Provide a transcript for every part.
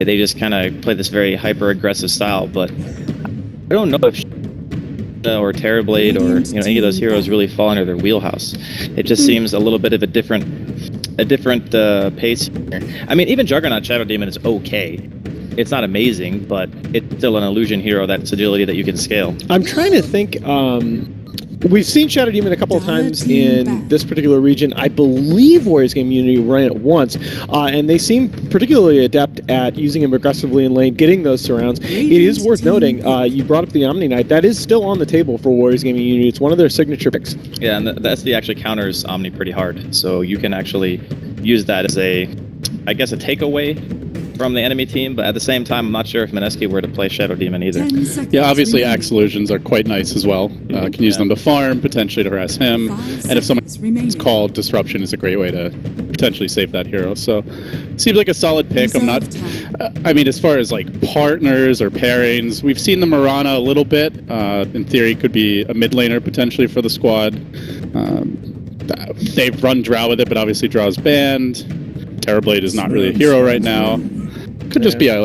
They just kind of play this very hyper-aggressive style, but I don't know if or Terrorblade or any of those heroes really fall under their wheelhouse. It just seems a little bit of a different pace here. I mean, even Juggernaut Shadow Demon is okay. It's not amazing, but it's still an illusion hero that's agility that you can scale. I'm trying to think. We've seen Shadow Demon a couple of times in this particular region. I believe Warriors Game Unity ran it once, and they seem particularly adept at using him aggressively in lane, getting those surrounds. It is worth noting, you brought up the Omni Knight. That is still on the table for Warriors Game Unity. It's one of their signature picks. Yeah, and the SD actually counters Omni pretty hard, so you can actually use that as a takeaway from the enemy team, but at the same time, I'm not sure if Mineski were to play Shadow Demon either. Yeah, obviously Axe Illusions are quite nice as well. Can use them to farm, potentially to harass him, and if someone's called, Disruption is a great way to potentially save that hero. So, seems like a solid pick. I'm not, I mean, as far as like partners or pairings, we've seen the Mirana a little bit. In theory, could be a mid laner potentially for the squad. They've run Drow with it, but obviously Drow's banned. Terrorblade is not really a hero right now. Could just be an a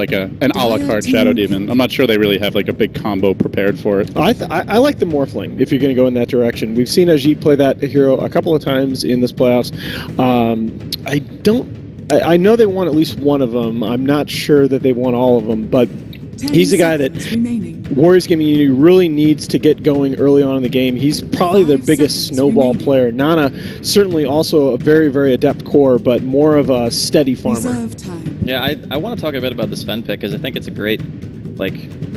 la carte Shadow Demon. I'm not sure they really have like a big combo prepared for it. I like the Morphling if you're going to go in that direction. We've seen Ajit play that hero a couple of times in this playoffs. I know they won at least one of them. I'm not sure that they won all of them, but he's a guy that Warriors Game Unity really needs to get going early on in the game. He's probably their biggest snowball player. Nana, certainly also a very, very adept core, but more of a steady farmer. Yeah, I want to talk a bit about the Sven pick, because I think it's a great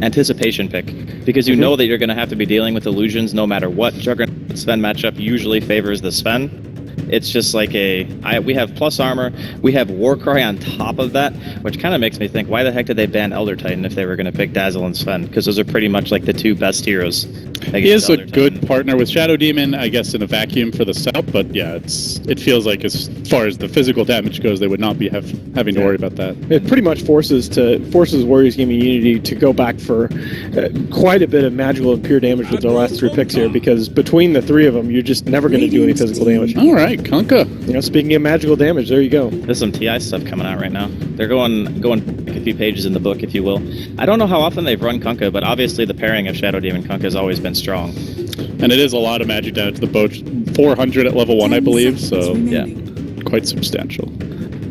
anticipation pick, because you know that you're going to have to be dealing with illusions no matter what. Juggernaut Sven matchup usually favors the Sven. It's just like we have plus armor, we have Warcry on top of that, which kind of makes me think, why the heck did they ban Elder Titan if they were going to pick Dazzle and Sven? Because those are pretty much like the two best heroes. He is a good partner with Shadow Demon, I guess, in a vacuum for the setup, but yeah, it feels like as far as the physical damage goes, they would not be having to worry about that. It pretty much forces Warriors Game Unity to go back for quite a bit of magical and pure damage with their last three picks here, because between the three of them, you're just never going to do any physical damage. All right, Kunkka. Speaking of magical damage, there you go. There's some TI stuff coming out right now. They're going a few pages in the book, if you will. I don't know how often they've run Kunkka, but obviously the pairing of Shadow Demon Kunkka has always been strong. And it is a lot of magic damage. The boat 400 at level 1, I believe, so yeah, quite substantial.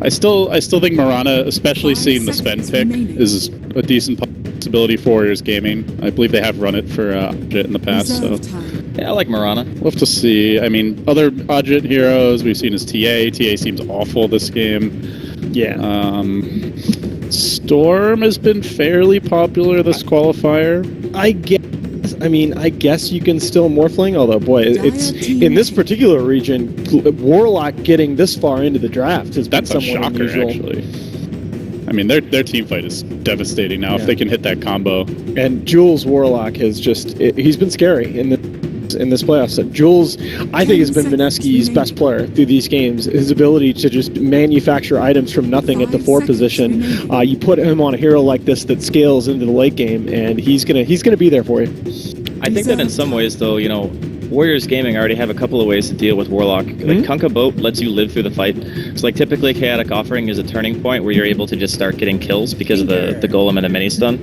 I still think Mirana, especially seeing the Sven pick, is a decent possibility for Warriors Gaming. I believe they have run it for Ajit in the past, so yeah, I like Mirana. We'll have to see. I mean, other Ajit heroes we've seen is TA. TA seems awful this game. Yeah. Storm has been fairly popular this qualifier. I guess you can still Morphling, although, boy, it's in this particular region, Warlock getting this far into the draft has been somewhat unusual. Actually. I mean, their team fight is devastating now if they can hit that combo. And Jules Warlock has he's been scary in this playoff set. Jules, I think, has been Mineski's best player through these games. His ability to just manufacture items from nothing at the 4 position. You put him on a hero like this that scales into the late game, and he's gonna be there for you. I think that in some ways, though, Warriors Gaming already have a couple of ways to deal with Warlock. Like Kunkka Boat lets you live through the fight. So typically Chaotic Offering is a turning point where you're able to just start getting kills because of the golem and a mini stun.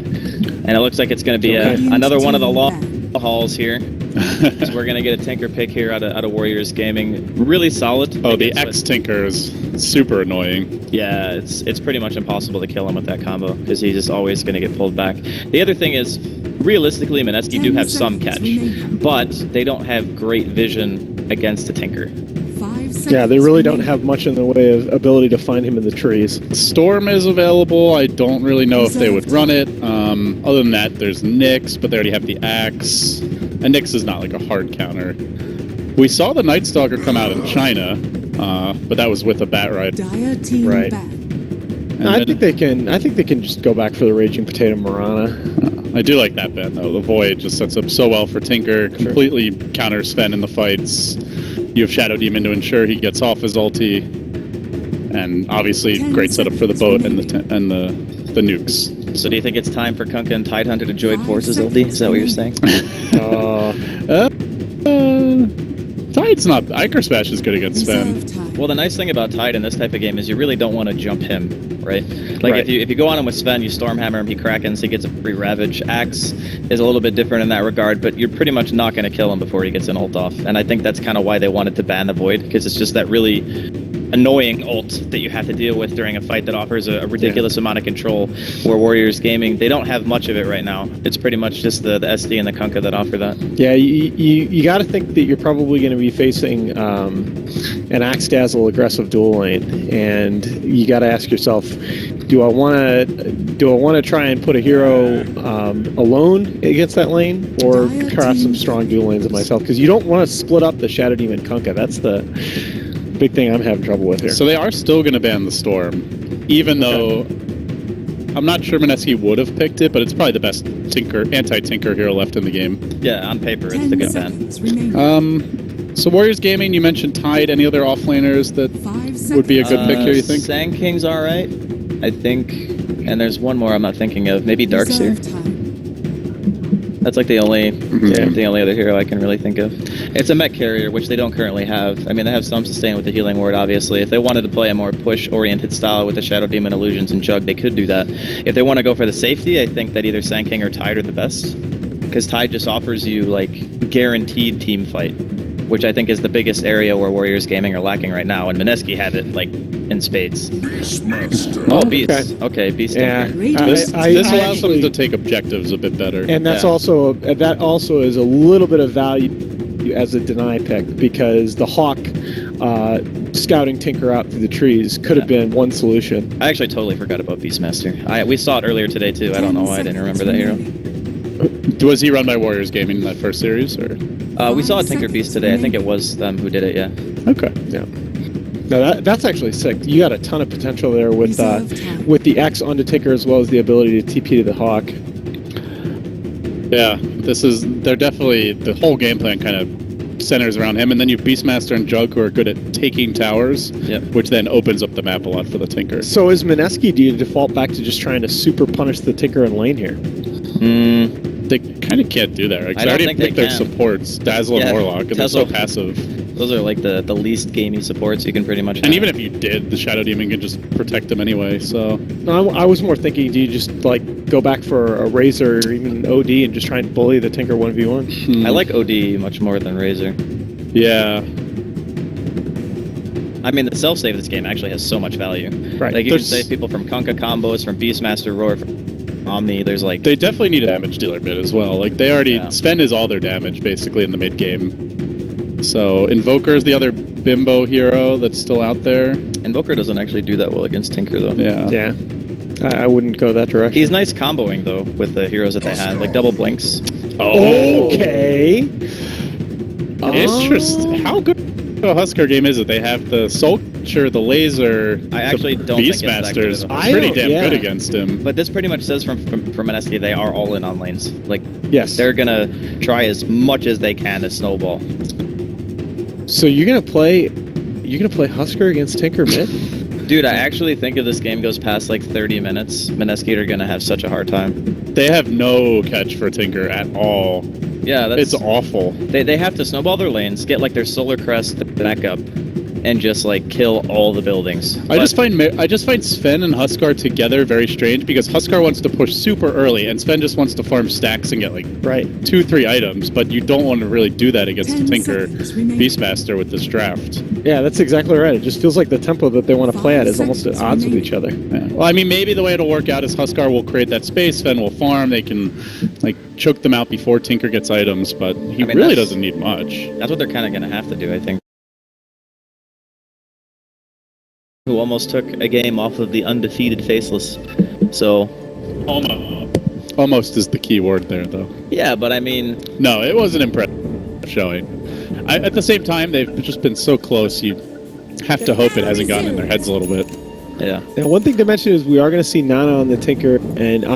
And it looks like it's going to be another one of the long hauls here. So we're going to get a Tinker pick here out of Warriors Gaming. Really solid. Oh, the X-Tinker is super annoying. Yeah, it's pretty much impossible to kill him with that combo because he's just always going to get pulled back. The other thing is, realistically, Mineski do have some catch, but they don't have great vision against the Tinker. Yeah, they really don't have much in the way of ability to find him in the trees. Storm is available. I don't really know if they would run it. Other than that, there's Nyx, but they already have the Axe. And Nyx is not like a hard counter. We saw the Night Stalker come out in China, but that was with a Bat Ride. Right. I think they can just go back for the Raging Potato Mirana. I do like that ban though. The Void just sets up so well for Tinker. Completely counters Sven in the fights. You have Shadow Demon to ensure he gets off his ulti, and obviously great setup for the boat and the nukes. So do you think it's time for Kunkka and Tidehunter to join forces, LD? Is that what you're saying? Tide's not... Iker Smash is good against Sven. Well, the nice thing about Tide in this type of game is you really don't want to jump him, right? Like, Right. if you go on him with Sven, you Stormhammer him, he Krakens, he gets a free Ravage. Axe is a little bit different in that regard, but you're pretty much not going to kill him before he gets an ult off. And I think that's kind of why they wanted to ban the Void, because it's just that really annoying ult that you have to deal with during a fight that offers a ridiculous amount of control, where Warriors Gaming, they don't have much of it right now. It's pretty much just the SD and the Kunkka that offer that. Yeah, you got to think that you're probably going to be facing an Axe Dazzle aggressive dual lane, and you got to ask yourself, do I want to try and put a hero alone against that lane, or craft some strong dual lanes of myself? Because you don't want to split up the Shadow Demon Kunkka. That's the big thing I'm having trouble with here. So they are still going to ban the Storm, even though I'm not sure Mineski would have picked it, but it's probably the best anti-Tinker hero left in the game. Yeah, on paper, it's the good ban. So Warriors Gaming, you mentioned Tide. Any other offlaners that would be a good pick here, you think? Sand King's alright, I think. And there's one more I'm not thinking of. Maybe Darkseer. That's like the only other hero I can really think of. It's a mech carrier, which they don't currently have. I mean, they have some sustain with the healing ward, obviously. If they wanted to play a more push-oriented style with the Shadow Demon Illusions and Jug, they could do that. If they want to go for the safety, I think that either Sand King or Tide are the best. Because Tide just offers you, like, guaranteed team fight, which I think is the biggest area where Warriors Gaming are lacking right now. And Mineski have it, like, in spades. Oh, Beast. Okay, Beast. Yeah. This allows them to take objectives a bit better. And that's also is a little bit of value as a deny pick, because the Hawk scouting Tinker out through the trees could have been one solution. I actually totally forgot about Beastmaster. We saw it earlier today too. I don't know why I didn't remember that hero. Was he run by Warriors Gaming in that first series, or? We saw a Tinker Beast today. I think it was them who did it. Yeah. Okay. Yeah. No, that's actually sick. You got a ton of potential there with the X onto Tinker, as well as the ability to TP to the Hawk. Yeah, they're definitely, the whole game plan kind of centers around him, and then you have Beastmaster and Jug who are good at taking towers, which then opens up the map a lot for the Tinker. So is Mineski, do you default back to just trying to super punish the Tinker in lane here? They kind of can't do that, right? 'Cause I already picked their supports, Dazzle and Warlock, and they're so passive. Those are like the least gamey supports you can pretty much have. And even if you did, the Shadow Demon can just protect them anyway, so... No, I was more thinking, do you just, like, go back for a Razor or even an OD and just try and bully the Tinker 1v1? I like OD much more than Razor. Yeah. I mean, the self-save of this game actually has so much value. Right. Like, you can save people from Kunkka combos, from Beastmaster Roar, from Omni, there's like... They definitely need a damage dealer mid as well. Like, they already... Sven is all their damage, basically, in the mid-game. So, Invoker is the other bimbo hero that's still out there. Invoker doesn't actually do that well against Tinker, though. Yeah. Yeah. I wouldn't go that direction. He's nice comboing, though, with the heroes that they had, like double blinks. Oh! Okay. Interesting. How good a Husker game is it? They have the Soldier, the Laser, I actually don't think it's that good Beastmaster's of a- pretty damn good against him. But this pretty much says from Mineski, they are all in on lanes. Like, yes, they're gonna try as much as they can to snowball. So you're gonna play Husker against Tinker mid? Dude, I actually think if this game goes past like 30 minutes, Mineski are gonna have such a hard time. They have no catch for Tinker at all. Yeah, It's awful. They have to snowball their lanes, get like their Solar Crest back up, and just like kill all the buildings. I just find Sven and Huskar together very strange, because Huskar wants to push super early and Sven just wants to farm stacks and get like 2-3 items, but you don't want to really do that against the Tinker Beastmaster with this draft. Yeah, that's exactly right. It just feels like the tempo that they want to play at is almost at odds with each other. Yeah. Well, I mean, maybe the way it'll work out is Huskar will create that space, Sven will farm, they can like choke them out before Tinker gets items, but he really doesn't need much. That's what they're kind of going to have to do, I think. Who almost took a game off of the undefeated Faceless. So... Almost is the key word there, though. Yeah, but I mean... No, it was an impressive showing. At the same time, they've just been so close, you have to hope it hasn't gotten in their heads a little bit. Yeah. Now, one thing to mention is we are going to see Nana on the Tinker, and...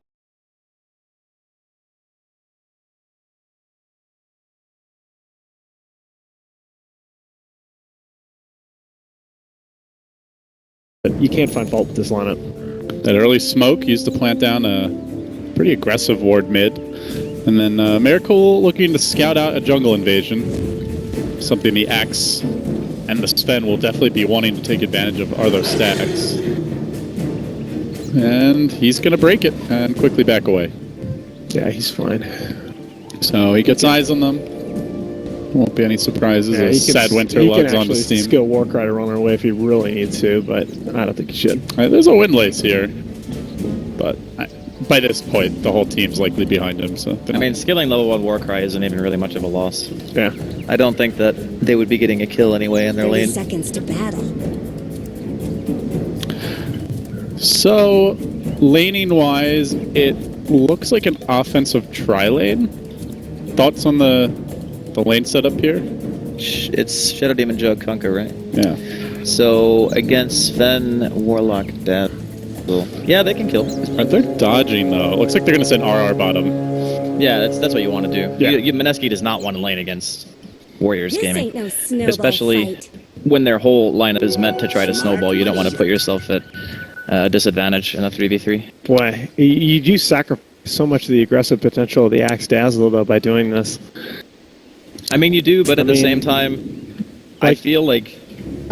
You can't find fault with this lineup. That early smoke used to plant down a pretty aggressive ward mid. And then Miracle looking to scout out a jungle invasion. something the Axe and the Sven will definitely be wanting to take advantage of are those stacks. And he's going to break it and quickly back away. Yeah, he's fine. So he gets eyes on them. Won't be any surprises as Sad Winter logs onto Steam. He can skill Warcry to run away if he really needs to, but I don't think he should. There's a Windlace here, but by this point, the whole team's likely behind him. So I mean, skilling level 1 Warcry isn't even really much of a loss. Yeah. I don't think that they would be getting a kill anyway in their lane. Seconds to battle. So, laning-wise, it looks like an offensive tri-lane. Thoughts on the lane setup here? It's Shadow Demon Jug Kunkka, right? Yeah. So, against Sven, Warlock, Dazzle. Yeah, they can kill. They're dodging, though. Looks like they're going to send RR bottom. Yeah, that's what you want to do. Yeah. Mineski does not want to lane against Warriors This Gaming. ain't no snowball Especially fight. when their whole lineup is meant to try to snowball. You don't want to put yourself at disadvantage in a 3v3. Boy, you do sacrifice so much of the aggressive potential of the Axe Dazzle, though, by doing this. I mean, you do, but at the same time, I feel like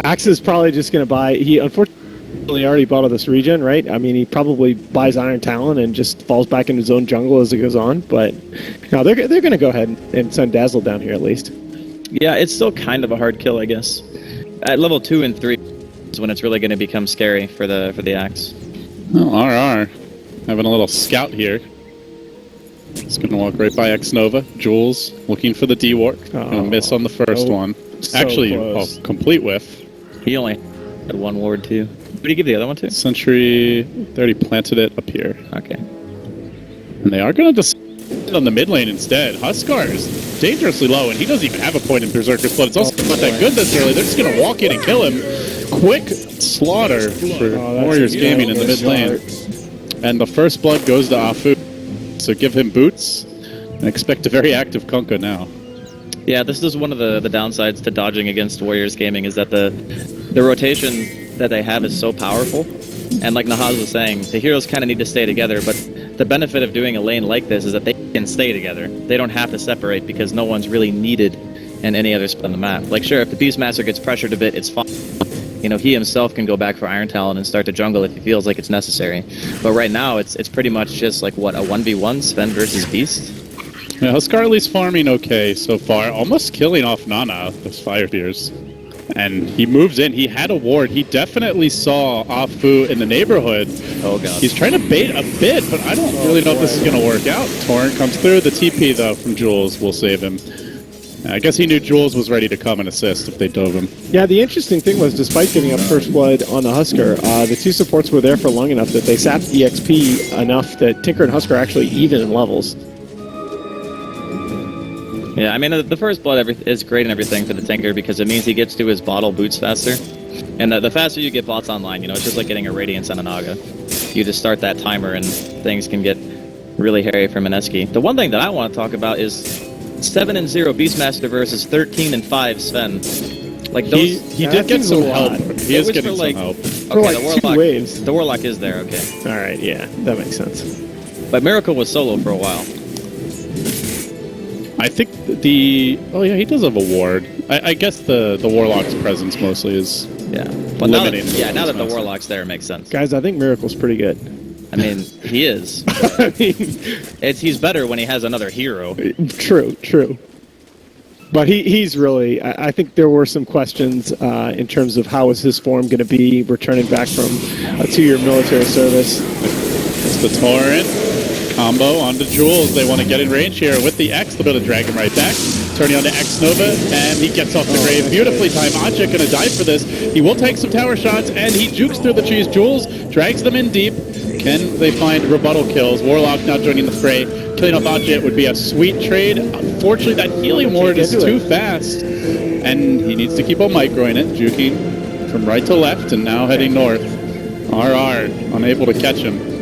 Axe is probably just going to buy... He unfortunately already bought all this regen, right? I mean, he probably buys Iron Talon and just falls back into his own jungle as it goes on. But no, they're going to go ahead and send Dazzle down here at least. yeah, it's still kind of a hard kill, I guess. At level 2 and 3 is when it's really going to become scary for the Axe. Oh, RR. Having a little scout here. He's going to walk right by X-Nova. Jules looking for the D-Warp. Going to miss on the first one. so Actually, close. complete whiff. He only had one ward, too. Who did he give the other one to? Sentry, they already planted it up here. Okay. And they are going to decide on the mid lane instead. Huskar is dangerously low, and he doesn't even have a point in Berserker's Blood. It's also not that good this early. They're just going to walk in and kill him. Quick slaughter for Warriors Gaming in the mid lane. And the first blood goes to Afu. So give him boots and expect a very active Kunkka now. Yeah, this is one of the downsides to dodging against Warriors Gaming, is that the rotation that they have is so powerful. And like Nahaz was saying, the heroes kind of need to stay together, but the benefit of doing a lane like this is that they can stay together. They don't have to separate because no one's really needed in any other spot on the map. Like, sure, if the Beastmaster gets pressured a bit, it's fine. You know, he himself can go back for Iron Talon and start to jungle if he feels like it's necessary. But right now, it's pretty much just like, what, a 1v1 Sven versus Beast? Yeah, Huskar at least farming okay so far. Almost killing off Nana, those Fire Deers. And he moves in. He had a ward. He definitely saw Afu in the neighborhood. Oh, God. He's trying to bait a bit, but I don't really know if this is going to work out. Torrent comes through. The TP, though, from Jules will save him. I guess he knew Jules was ready to come and assist if they dove him. Yeah, the interesting thing was, despite giving up first blood on the Huskar, the two supports were there for long enough that they sapped EXP enough that Tinker and Huskar are actually even in levels. Yeah, I mean, the first blood is great and everything for the Tinker because it means he gets to his bottle boots faster. And the faster you get bots online, you know, it's just like getting a Radiance on a Naga. You just start that timer and things can get really hairy for Mineski. The one thing that I want to talk about is 7-0 Beastmaster versus 13-5 Sven. Like those, he did get some help. He is getting some help. For like the Warlock, 2 waves. The Warlock is there, okay. All right, yeah, that makes sense. But Miracle was solo for a while. I think oh yeah, he does have a ward. I guess the Warlock's presence mostly is But now limiting. now that the Warlock's there, it makes sense. Guys, I think Miracle's pretty good. I mean, he is. I mean, He's better when he has another hero. true. But he's really, I think there were some questions in terms of how is his form going to be returning back from a 2-year military service. It's the Torrent. Combo onto Jules. They want to get in range here with the X. They'll be able to drag him right back. Turning on to X-Nova, and he gets off the grave. Beautifully timed. Ajit going to die for this. He will take some tower shots, and he jukes through the trees. Jules drags them in deep. Can they find rebuttal kills? Warlock now joining the fray. Killing off Ajit would be a sweet trade. Unfortunately, that healing ward is too fast, and he needs to keep on microing it. Juking from right to left, and now heading north. RR unable to catch him.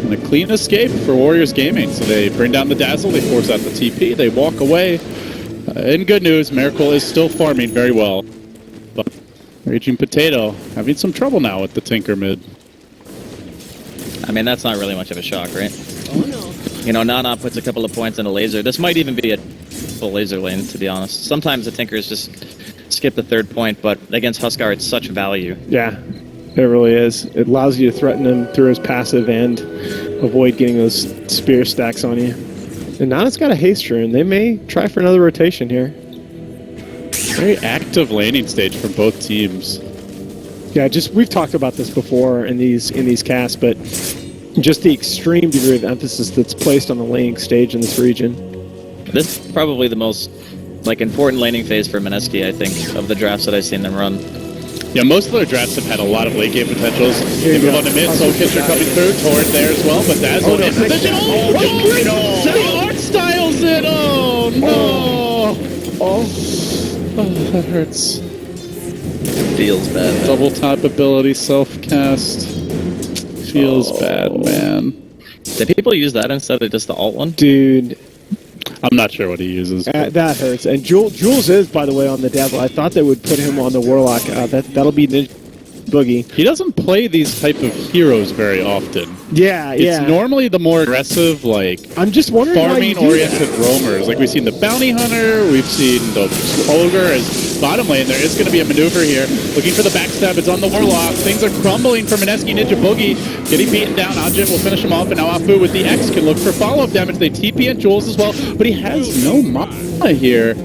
And a clean escape for Warriors Gaming. So they bring down the Dazzle, they force out the TP, they walk away. In good news, Miracle is still farming very well. But Raging Potato having some trouble now with the Tinker mid. I mean, that's not really much of a shock, right? Oh no. You know, Nana puts a couple of points in a laser. This might even be a full laser lane, to be honest. Sometimes the Tinkers just skip the third point, but against Huskar, it's such value. Yeah, it really is. It allows you to threaten him through his passive and avoid getting those spear stacks on you. And Nana's got a haste rune. They may try for another rotation here. Very active laning stage from both teams. Yeah, we've talked about this before in these casts, but just the extreme degree of emphasis that's placed on the laning stage in this region. This is probably the most important laning phase for Mineski, I think, of the drafts that I've seen them run. Yeah, most of their drafts have had a lot of late game potentials. Here They you move go. on to mid, Soul Catcher coming through, Torrent there as well, but Dazzle in position. The art styles it! Oh, no! Oh, that hurts. Feels bad. Man. Double tap ability, self-cast. Feels bad, man. Did people use that instead of just the alt one? Dude, I'm not sure what he uses. that hurts. And Jules is, by the way, on the Dazzle. I thought they would put him on the Warlock. That'll be Ninja Boogie. He doesn't play these type of heroes very often. Yeah, It's normally the more aggressive, I'm just wondering why you do farming-oriented that. roamers. Like we've seen the Bounty Hunter, we've seen the Ogre as bottom lane. There is going to be a maneuver here. Looking for the backstab. It's on the Warlock. Things are crumbling for Mineski. Ninja Boogie getting beaten down. Ajit will finish him off, and now Afu with the X can look for follow-up damage. They TP at Jules as well, but he has no mana here.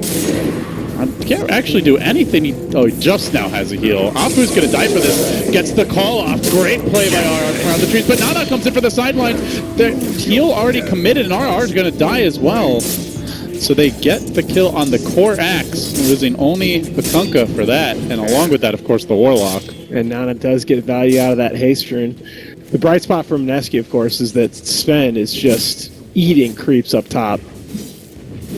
Can't actually do anything. He just now has a heal. Afu's going to die for this. Gets the call off. Great play by RR around the trees. But Nana comes in for the sidelines. The heal already committed, and RR is going to die as well. So they get the kill on the core axe, losing only the Kunkka for that. And along with that, of course, the Warlock. And Nana does get value out of that haste rune. The bright spot for Mineski, of course, is that Sven is just eating creeps up top.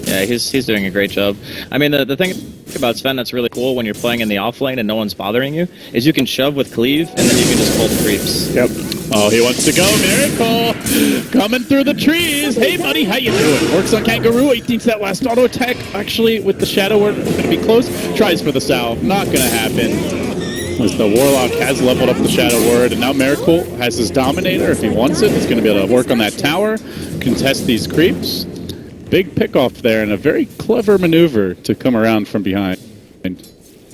Yeah, he's doing a great job. I mean, the thing about Sven that's really cool when you're playing in the off lane and no one's bothering you is you can shove with cleave and then you can just pull the creeps. Yep. Oh, he wants to go. Miracle coming through the trees. Hey, buddy, how you doing? Works on Kangaroo. 18's that last auto attack. Actually, with the Shadow Word, going to be close. Tries for the salve. Not going to happen. As the Warlock has leveled up the Shadow Word, and now Miracle has his Dominator. If he wants it, he's going to be able to work on that tower, contest these creeps. Big pick-off there, and a very clever maneuver to come around from behind.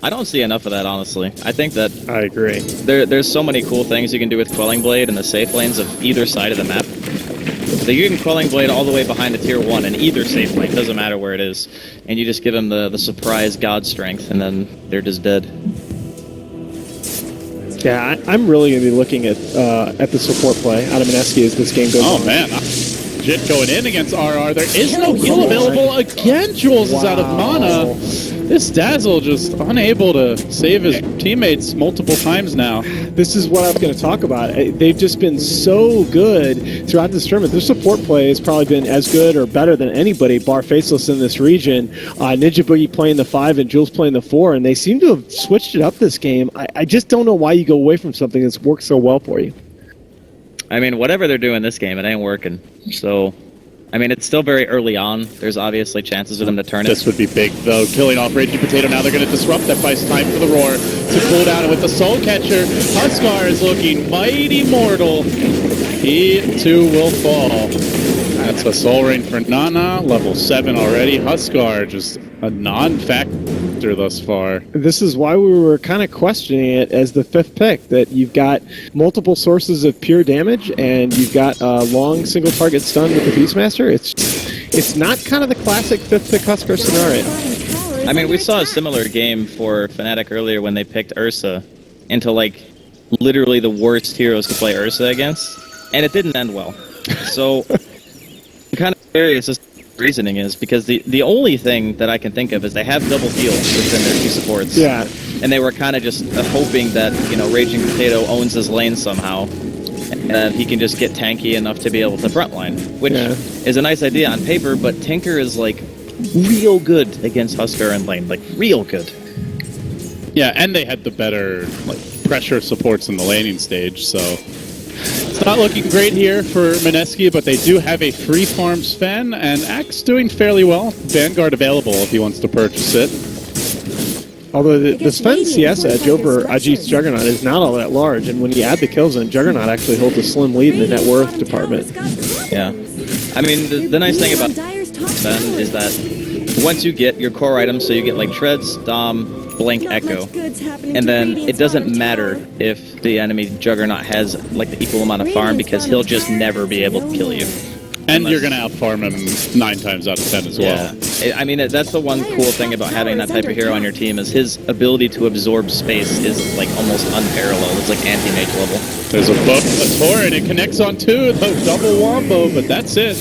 I don't see enough of that, honestly. I think that I agree. there's so many cool things you can do with Quelling Blade in the safe lanes of either side of the map. So you can Quelling Blade all the way behind a tier 1 in either safe lane, doesn't matter where it is. And you just give them the surprise god strength, and then they're just dead. Yeah, I'm really going to be looking at the support play out of Mineski as this game goes on. Oh, man. Jit going in against RR. There is no heal available. Again, Jules is out of mana. This Dazzle just unable to save his teammates multiple times now. This is what I was going to talk about. They've just been so good throughout this tournament. Their support play has probably been as good or better than anybody, bar Faceless, in this region. Ninja Boogie playing the 5 and Jules playing the 4, and they seem to have switched it up this game. I just don't know why you go away from something that's worked so well for you. I mean, whatever they're doing this game, it ain't working. So, I mean, it's still very early on. There's obviously chances for them to turn it. This would be big, though. Killing off Raging Potato. Now they're going to disrupt. That buys time for the Roar to cool down. And with the Soul Catcher, Huskar is looking mighty mortal. He, too, will fall. That's a Soul Ring for Nana. Level 7 already. Huskar, just a non-factor thus far. This is why we were kind of questioning it as the 5th pick, that you've got multiple sources of pure damage and you've got a long single target stun with the Beastmaster. It's not kind of the classic 5th pick Huskar scenario. I mean, we saw a similar game for Fnatic earlier when they picked Ursa into, literally the worst heroes to play Ursa against, and it didn't end well. So, I'm kind of curious as to what the reasoning is, because the only thing that I can think of is they have double heal within their 2 supports. Yeah. And they were kind of just hoping that, Raging Potato owns his lane somehow, and that he can just get tanky enough to be able to frontline, which is a nice idea on paper, but Tinker is, real good against Huskar and lane, real good. Yeah, and they had the better pressure supports in the laning stage, so it's not looking great here for Mineski, but they do have a free farm Sven, and Axe doing fairly well. Vanguard available if he wants to purchase it. Although the Sven CS edge over Ajit's Juggernaut is not all that large, and when you add the kills in, Juggernaut actually holds a slim lead in the net worth department. Yeah. I mean, the nice thing about Sven is that once you get your core items, so you get like Treads, Dom, Blink, Echo, and then it doesn't matter if the enemy Juggernaut has like the equal amount of farm, because he'll just never be able to kill you. And you're going to outfarm him 9 times out of 10 as well. Yeah. I mean, that's the one cool thing about having that type of hero on your team, is his ability to absorb space is like almost unparalleled. It's like anti-mage level. There's a torrent. It connects on 2, the double wombo, but that's it.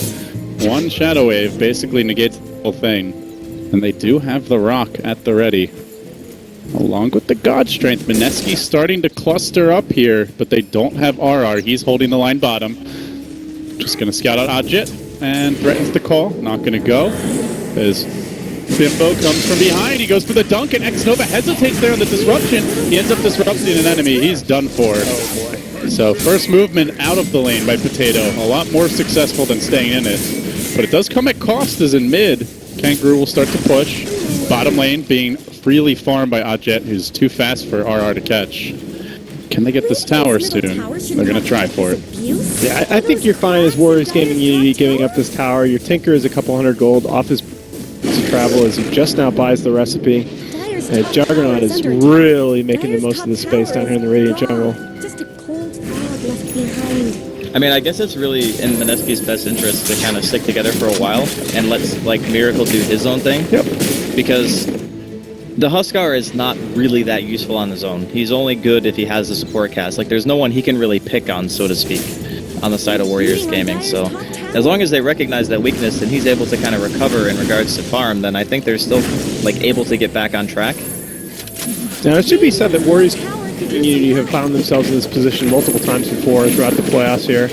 1 Shadow Wave basically negates the whole thing. And they do have the rock at the ready. Along with the God Strength, Mineski starting to cluster up here, but they don't have RR. He's holding the line bottom. Just going to scout out Odjet and threatens the call. Not going to go. As Bimbo comes from behind, he goes for the dunk, and Xnova hesitates there on the disruption. He ends up disrupting an enemy. He's done for. So first movement out of the lane by Potato. A lot more successful than staying in it. But it does come at cost, as in mid, Kangaroo will start to push. Bottom lane being freely farmed by Odjet, who's too fast for RR to catch. Can they get this tower soon? They're going to try for it. Yeah, I think you're fine as Warriors Gaming Unity giving up this tower. Your Tinker is a couple hundred gold off his travel as he just now buys the recipe. And Juggernaut is really making the most of the space down here in the Radiant Jungle. Just a cold fog left behind. I mean, I guess it's really in Mineski's best interest to kind of stick together for a while and let like Miracle do his own thing. Yep. Because the Huskar is not really that useful on his own. He's only good if he has a support cast. Like, there's no one he can really pick on, so to speak, on the side of Warriors Gaming. So as long as they recognize that weakness and he's able to kind of recover in regards to farm, then I think they're still like able to get back on track. Now, it should be said that Warriors Community have found themselves in this position multiple times before throughout the playoffs here.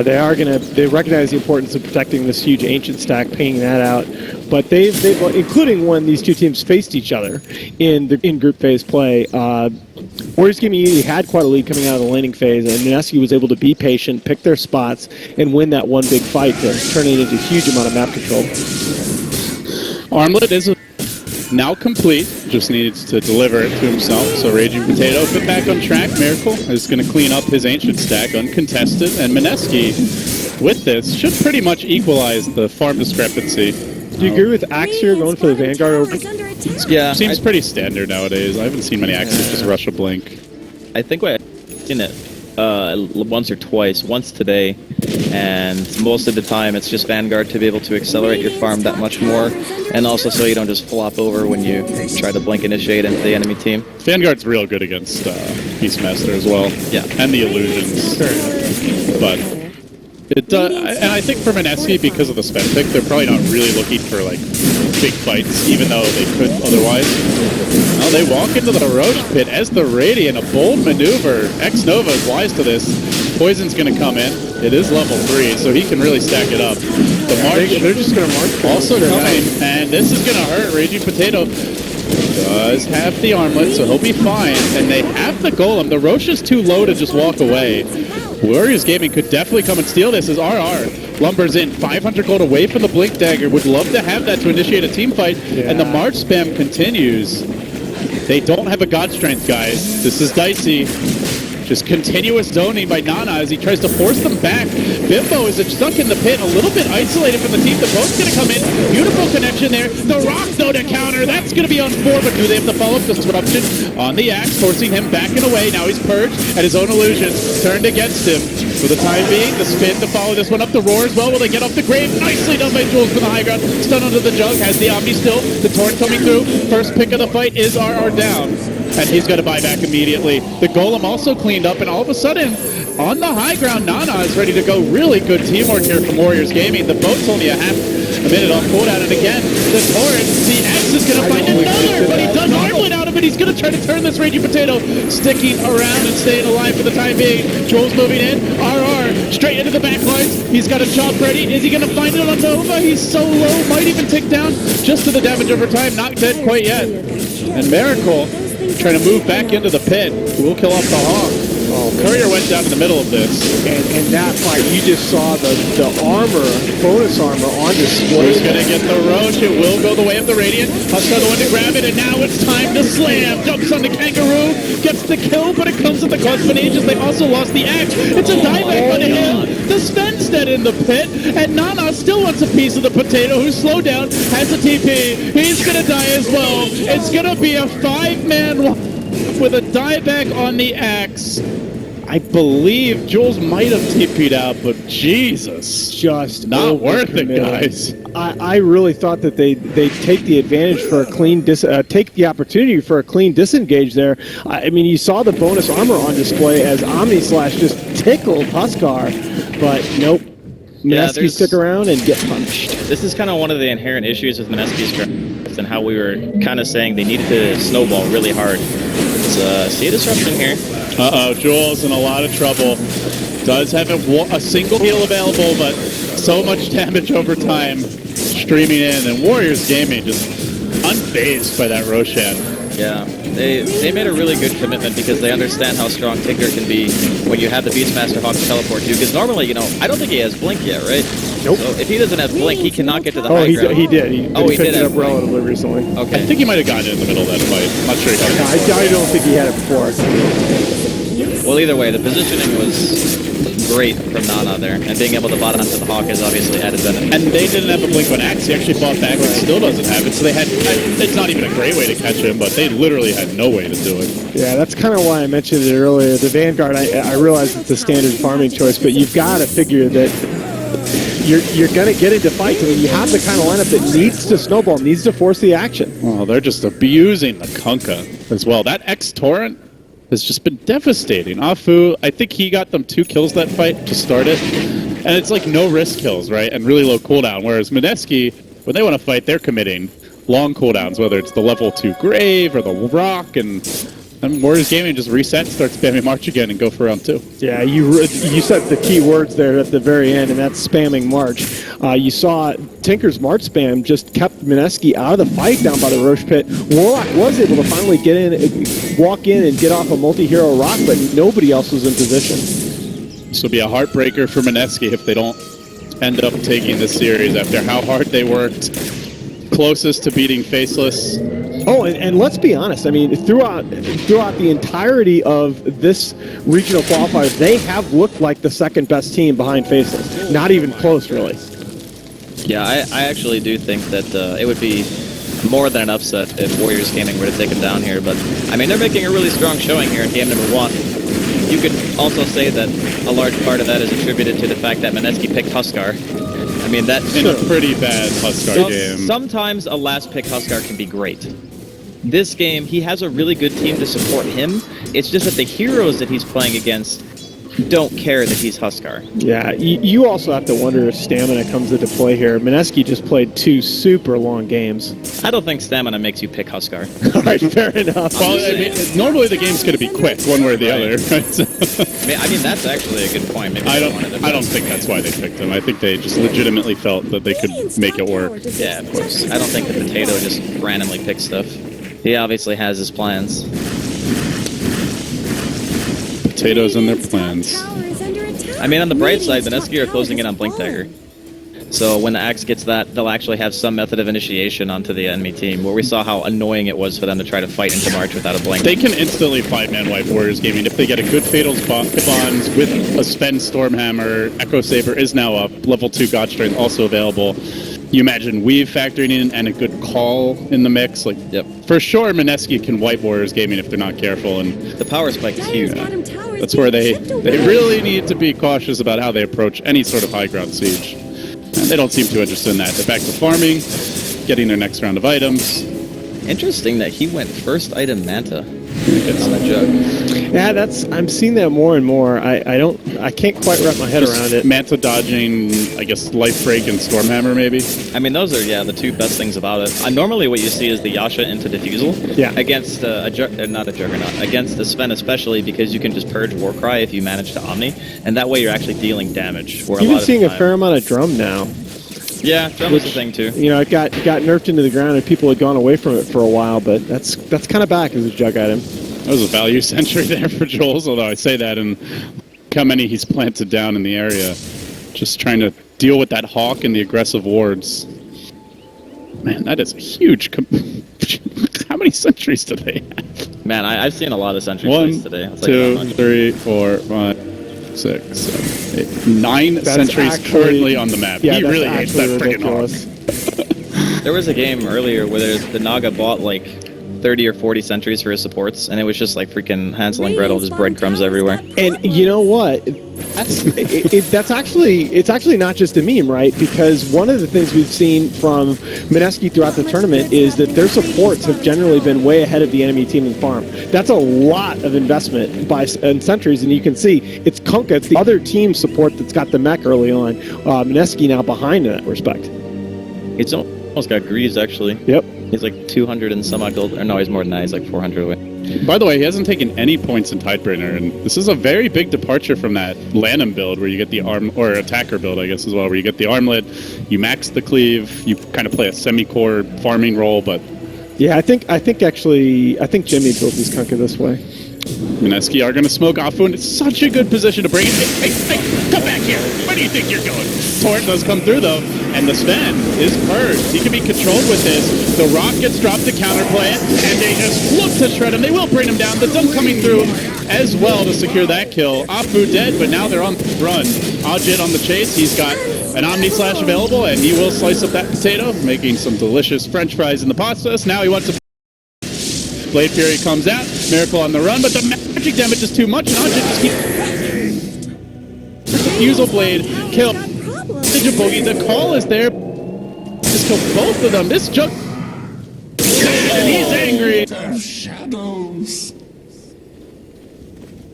They recognize the importance of protecting this huge ancient stack, paying that out. But they've including when these two teams faced each other in group phase play. Warriors Gaming Unity had quite a lead coming out of the laning phase, and Mineski was able to be patient, pick their spots, and win that one big fight to turn it into a huge amount of map control. Armlet is now complete, just needs to deliver it to himself. So Raging Potato put back on track. Miracle is going to clean up his ancient stack uncontested, and Mineski with this should pretty much equalize the farm discrepancy. Do you agree with Axe here going for the Vanguard over? Yeah, seems pretty standard nowadays. I haven't seen many Axes just rush a blink. I think I've seen it once or twice, once today, and most of the time it's just Vanguard to be able to accelerate your farm that much more, and also so you don't just flop over when you try to blink initiate into the enemy team. Vanguard's real good against Beastmaster as well. Yeah. And the illusions. But and I think for Mineski, because of the spend pick, they're probably not really looking for like big fights, even though they could otherwise. Well, they walk into the Roche pit as the Radiant, a bold maneuver. Xnova is wise to this. Poison's going to come in. It is level 3, so he can really stack it up. The March, they're just going to march also coming, and this is going to hurt. Raging Potato does have the armlet, so he'll be fine. And they have the Golem. The Roche is too low to just walk away. Warriors Gaming could definitely come and steal this as RR lumbers in 500 gold away from the Blink Dagger. Would love to have that to initiate a team fight. Yeah. And the March spam continues. They don't have a God Strength, guys. This is dicey. Just continuous zoning by Nana as he tries to force them back. Bimbo is stuck in the pit, a little bit isolated from the team. The boat's going to come in. Beautiful connection there. The rock though to counter. That's going to be on 4, but do they have to follow up disruption on the Axe, forcing him back and away. Now he's purged, and his own illusions turned against him. For the time being, the spin to follow this one up. The roar as well. Will they get off the grave? Nicely done by Jules for the high ground. Stun under the jug. Has the Omni still. The Torrent coming through. First pick of the fight is RR down. And he's going to buy back immediately. The Golem also cleaned up, and all of a sudden, on the high ground, Nana is ready to go. Really good teamwork here from Warriors Gaming. The boat's only a minute off cooldown, and again, the Torrent, the X is going to find another, but he does armlet out of it. He's going to try to turn this Raging Potato, sticking around and staying alive for the time being. Jules moving in. RR straight into the back lines. He's got a chop ready. Is he going to find it on Nova? He's so low, might even tick down just to the damage over time. Not dead quite yet. And Miracle trying to move back into the pit. We'll kill off the Hawk. Courier went down in the middle of this. And that fight, you just saw the armor, bonus armor on display. Who's going to get the Roche? It will go the way of the Radiant. Huskar the one to grab it, and now it's time to slam. Jumps on the Kangaroo, gets the kill, but it comes at the cost of an Aegis. They also lost the Axe. It's a dieback on him. The Sven's dead in the pit, and Nana still wants a piece of the potato, who's slowed down, has a TP. He's going to die as well. It's going to be a 5-man with a dieback on the Axe. I believe Jules might have TP'd out, but Jesus. Just not worth it, guys. I really thought that they'd take the advantage for a clean take the opportunity for a clean disengage there. I mean, you saw the bonus armor on display as Omni Slash just tickled Huskar, but nope. Mineski stick around and get punched. This is kind of one of the inherent issues with Mineski's draft and how we were kind of saying they needed to snowball really hard. See a disruption here. Uh-oh, Jules in a lot of trouble. Does have a single heal available, but so much damage over time streaming in, and Warriors Gaming just unfazed by that Roshan. Yeah, they made a really good commitment because they understand how strong Tinker can be when you have the Beastmaster Hawk teleport you. Because normally, you know, I don't think he has Blink yet, right? Nope. So if he doesn't have Blink, he cannot get to the high ground. He did. He picked did it up have Blink. relatively recently. Okay. I think he might have gotten it in the middle of that fight. I'm not sure he got it. I don't think he had it before. Well, either way, the positioning was great from Nana there, and being able to bot onto the Hawk is obviously added benefit. And they didn't have a Blink on Axe. He actually fought back and still doesn't have it. So they had, it's not even a great way to catch him, but they literally had no way to do it. Yeah, that's kind of why I mentioned it earlier. The Vanguard, I realize it's a standard farming choice, but you've got to figure that you're going to get into fights. I mean, you have the kind of lineup that needs to snowball, needs to force the action. Oh, they're just abusing the Kunkka as well. That X-Torrent has just been devastating. Afu, I think he got them 2 kills that fight to start it. And it's like no risk kills, right? And really low cooldown. Whereas Mineski, when they want to fight, they're committing long cooldowns, whether it's the level 2 Grave or the Rock, and Warriors Gaming just reset, start spamming March again, and go for round 2. Yeah, you said the key words there at the very end, and that's spamming March. You saw Tinker's March spam just kept Mineski out of the fight down by the Roche pit. Warlock was able to finally get in, walk in, and get off a multi-hero rock, but nobody else was in position. This will be a heartbreaker for Mineski if they don't end up taking this series after how hard they worked. Closest to beating Faceless. Oh, and let's be honest. I mean, throughout the entirety of this regional qualifiers, they have looked like the second best team behind Faceless. Not even close, really. Yeah, I actually do think that it would be more than an upset if Warriors Gaming were to take them down here. But, I mean, they're making a really strong showing here in game number 1. You could also say that a large part of that is attributed to the fact that Mineski picked Huskar. I mean, that's in a pretty bad Huskar game. Sometimes a last pick Huskar can be great. This game, he has a really good team to support him. It's just that the heroes that he's playing against don't care that he's Huskar. Yeah, you also have to wonder if stamina comes into play here. Mineski just played 2 super long games. I don't think stamina makes you pick Huskar. All right, fair enough. Well, I mean, normally the game's going to be quick, one way or the other. Right? I mean, that's actually a good point. Maybe I don't think that's why they picked him. I think they just legitimately felt that they could make it work. Yeah, of course. I don't think the potato just randomly picks stuff. He obviously has his plans. Potatoes and their plans. I mean, on the bright side, Mineski are closing in on Blink Dagger. So when the Axe gets that, they'll actually have some method of initiation onto the enemy team, where we saw how annoying it was for them to try to fight into March without a Blink. They can instantly 5-man wipe Warriors Gaming if they get a good Fatal Bonds with a Sven Stormhammer. Echo Saber is now up. Level 2 God Strength also available. You imagine Weave factoring in and a good call in the mix. Like, yep. For sure, Mineski can wipe Warriors Gaming if they're not careful. And the power spike is huge. That's where they really need to be cautious about how they approach any sort of high ground siege. And they don't seem too interested in that. They're back to farming, getting their next round of items. Interesting that he went first item Manta on the jug. Yeah, I'm seeing that more and more. I can't quite wrap my head around it. Manta dodging, I guess, Life Break and Stormhammer, maybe? I mean, those are, the 2 best things about it. Normally what you see is the Yasha into Diffusal. Yeah. Against not a Juggernaut. Against the Sven especially, because you can just purge Warcry if you manage to Omni. And that way you're actually dealing damage. Even seeing a fair amount of Drum now. Yeah, Drum is a thing too. You know, it got nerfed into the ground and people had gone away from it for a while, but that's kind of back as a jug item. That was a value sentry there for Jules, although I say that and how many he's planted down in the area. Just trying to deal with that hawk and the aggressive wards. Man, that is a huge... How many sentries do they have? Man, I've seen a lot of sentry 1, plays today. It's 2, like 3, 4, 5, 6, 7, 8, 9 sentries currently on the map. Yeah, He really hates that friggin' ridiculous. hawk. There was a game earlier where the Naga bought like 30 or 40 sentries for his supports, and it was just like freaking Hansel and Gretel, just breadcrumbs everywhere. And you know what? That's actually not just a meme, right? Because one of the things we've seen from Mineski throughout the tournament is that their supports have generally been way ahead of the enemy team in farm. That's a lot of investment by sentries, and you can see it's Kunkka, it's the other team support that's got the mech early on. Mineski now behind in that respect. It's almost got greased, actually. Yep. He's like 200 and some odd gold. Or no, he's more than that. He's like 400 away. By the way, he hasn't taken any points in Tidebringer, and this is a very big departure from that Lanham build where you get the arm, or attacker build, I guess, as well, where you get the armlet, you max the cleave, you kind of play a semi-core farming role, but... Yeah, I think Jimmy built his Kunkka this way. Mineski are going to smoke Afu, and it's such a good position to bring it. Hey, come back here. Where do you think you're going? Torrent does come through, though, and the Sven is purged. He can be controlled with this. The Rock gets dropped to counterplay it, and they just look to shred him. They will bring him down. The Dunk coming through as well to secure that kill. Afu dead, but now they're on the run. Ajit on the chase. He's got an Omni Slash available, and he will slice up that potato, making some delicious French fries in the process. Now he wants to... Blade Fury comes out, Miracle on the run, but the magic damage is too much, and Ajit just keeps... Refusal Blade, kill Digibogi, the call is there, just kill both of them, this Jug... And he's angry! Shadows.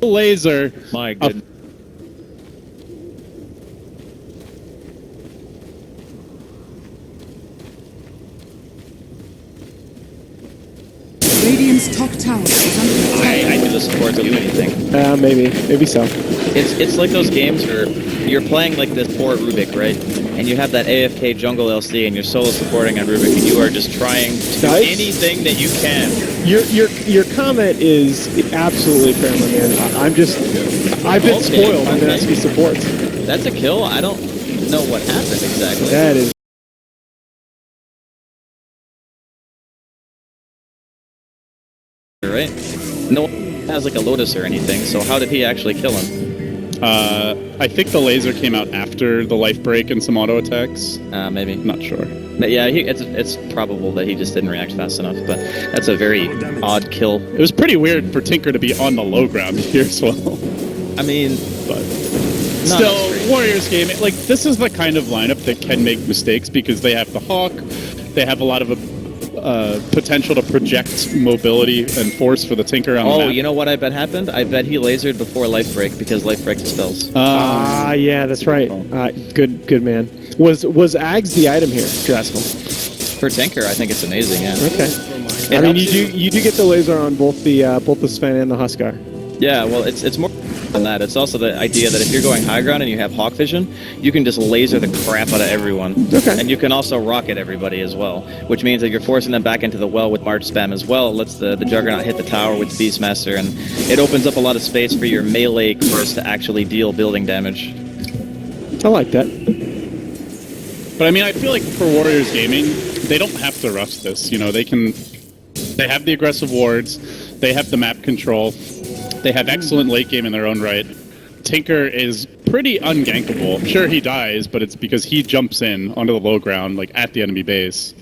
Laser. My goodness. Radiant's top tower is under attack. I do the support to do anything. Maybe so. It's like those games where you're playing like this poor Rubik, right? And you have that AFK jungle LC and you're solo supporting on Rubik and you are just trying to do anything that you can. Your comment is absolutely fair, my man. I've been spoiled by Mineski supports. That's a kill? I don't know what happened exactly. That is... Right? No one has like a Lotus or anything, so how did he actually kill him? I think the laser came out after the life break and some auto attacks. Maybe. Not sure. But yeah, it's probable that he just didn't react fast enough, but that's a very odd kill. It was pretty weird for Tinker to be on the low ground here as well. I mean, But still, Warriors game, like, this is the kind of lineup that can make mistakes because they have the Hawk, they have a lot of potential to project mobility and force for the Tinker on the map. you know what I bet happened? I bet he lasered before life break because life break dispels. yeah, that's right. Good man. Was Ags the item here, if you ask him? For Tinker, I think it's amazing, yeah. Okay. I mean, you do get the laser on both the Sven and the Huskar. Yeah, well, it's more than that. It's also the idea that if you're going high ground and you have Hawk Vision, you can just laser the crap out of everyone. Okay. And you can also rocket everybody as well, which means that you're forcing them back into the well with March spam as well. It lets the Juggernaut hit the tower with the Beastmaster, and it opens up a lot of space for your melee curse to actually deal building damage. I like that. But I mean, I feel like for Warriors Gaming, they don't have to rush this. You know, they have the aggressive wards, they have the map control, they have excellent late game in their own right. Tinker is pretty ungankable. Sure, he dies, but it's because he jumps in onto the low ground, like at the enemy base.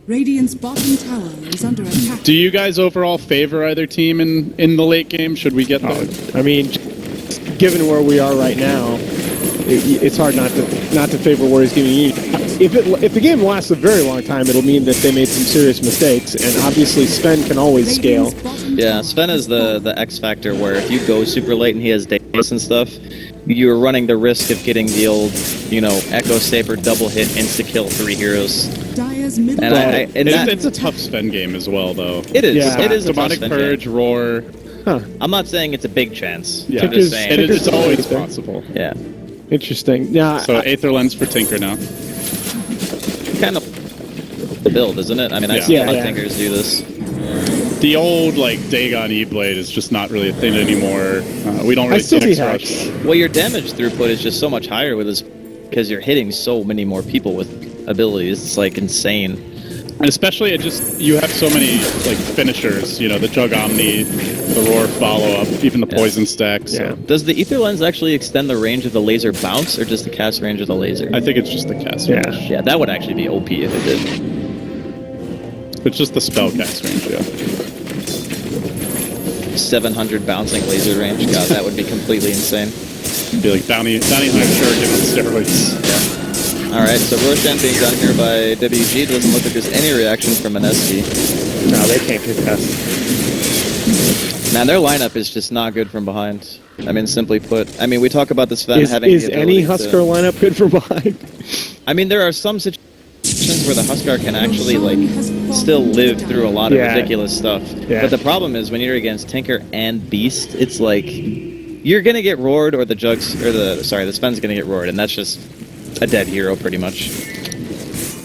Radiant's bottom tower is under attack. Do you guys overall favor either team in the late game? Should we get there? I mean, given where we are right now, it's hard not to favor Warriors Gaming. If the game lasts a very long time, it'll mean that they made some serious mistakes, and obviously Sven can always scale. Yeah, Sven is the X factor where if you go super late and he has Davis and stuff, you're running the risk of getting the old, Echo Saber double hit insta-kill 3 heroes. Dire's middle It's a tough Sven game as well, though. It is. Yeah. It is a Demonic tough Sven Purge, game. Roar. Huh. I'm not saying it's a big chance. Yeah, I'm just saying. it's always there. possible. Yeah. Interesting. Yeah. So Aether Lens for Tinker now. Kind of the build, isn't it? I mean, I've seen a lot of Tinkers do this. The old, like, Dagon E-Blade is just not really a thing anymore. We don't really I still see see X-Rush. hacks. Well, your damage throughput is just so much higher with this because you're hitting so many more people with abilities. It's like insane. And especially, you have so many, like, finishers, you know, the Jug Omni, the Roar follow-up, even the Poison stack, so... Yeah. Does the Ether Lens actually extend the range of the laser bounce, or just the cast range of the laser? I think it's just the cast Yeah. range. Yeah, that would actually be OP if it did. It's just the spell cast range, yeah. 700 bouncing laser range. God, that would be completely insane. It'd be like Bounty Hunter Shuriken on steroids. Yeah. All right, so Roshan being done here by WG. Doesn't look like there's any reaction from Mineski. No, they can't contest. Man, their lineup is just not good from behind. I mean, simply put. I mean, we talk about this Sven having Is the any ability Huskar lineup good for behind? I mean, there are some situations where the Huskar can actually, like, still live through a lot of Yeah. ridiculous stuff. Yeah. But the problem is when you're against Tinker and Beast, it's like you're gonna get roared, or the Sven's gonna get roared, and that's just a dead hero pretty much.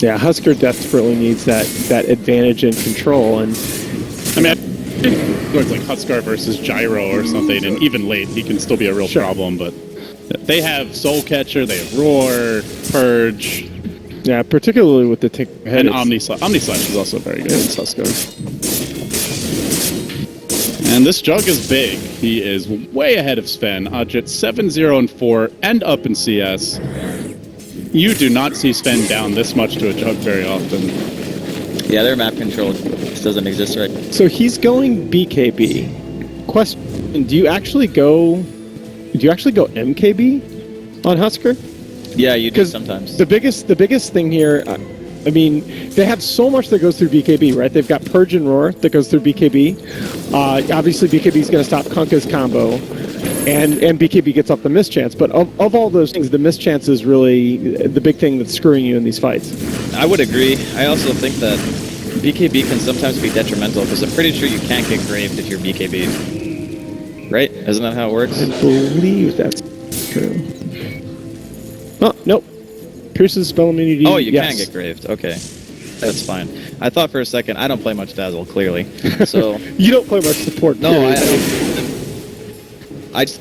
Yeah, Huskar desperately needs that advantage and control, and I mean, it's like Huskar versus Gyro or something, and even late, he can still be a real problem, but they have Soul Catcher, they have Roar, Purge, yeah, particularly with the head. and Omni Slash. Omni Slash is also very good against Huskar. And this Jug is big. He is way ahead of Sven. Ajit 7-0-4 and up in CS. You do not see Sven down this much to a Jug very often. Yeah, their map control just doesn't exist right. So he's going BKB. Question: Do you actually go MKB on Huskar? Yeah, you do 'Cause sometimes. The biggest thing here, I mean, they have so much that goes through BKB, right? They've got Purge and Roar that goes through BKB. Obviously, BKB is going to stop Kunkka's combo, and BKB gets off the mischance. But of all those things, the mischance is really the big thing that's screwing you in these fights. I would agree. I also think that BKB can sometimes be detrimental because I'm pretty sure you can't get graved if you're BKB. Right? Isn't that how it works? I believe that's true. Oh, nope. Pierce's spell immunity. Oh, you yes. can get graved. Okay. That's fine. I thought for a second, I don't play much Dazzle, clearly. So, You don't play much support. no, period. I just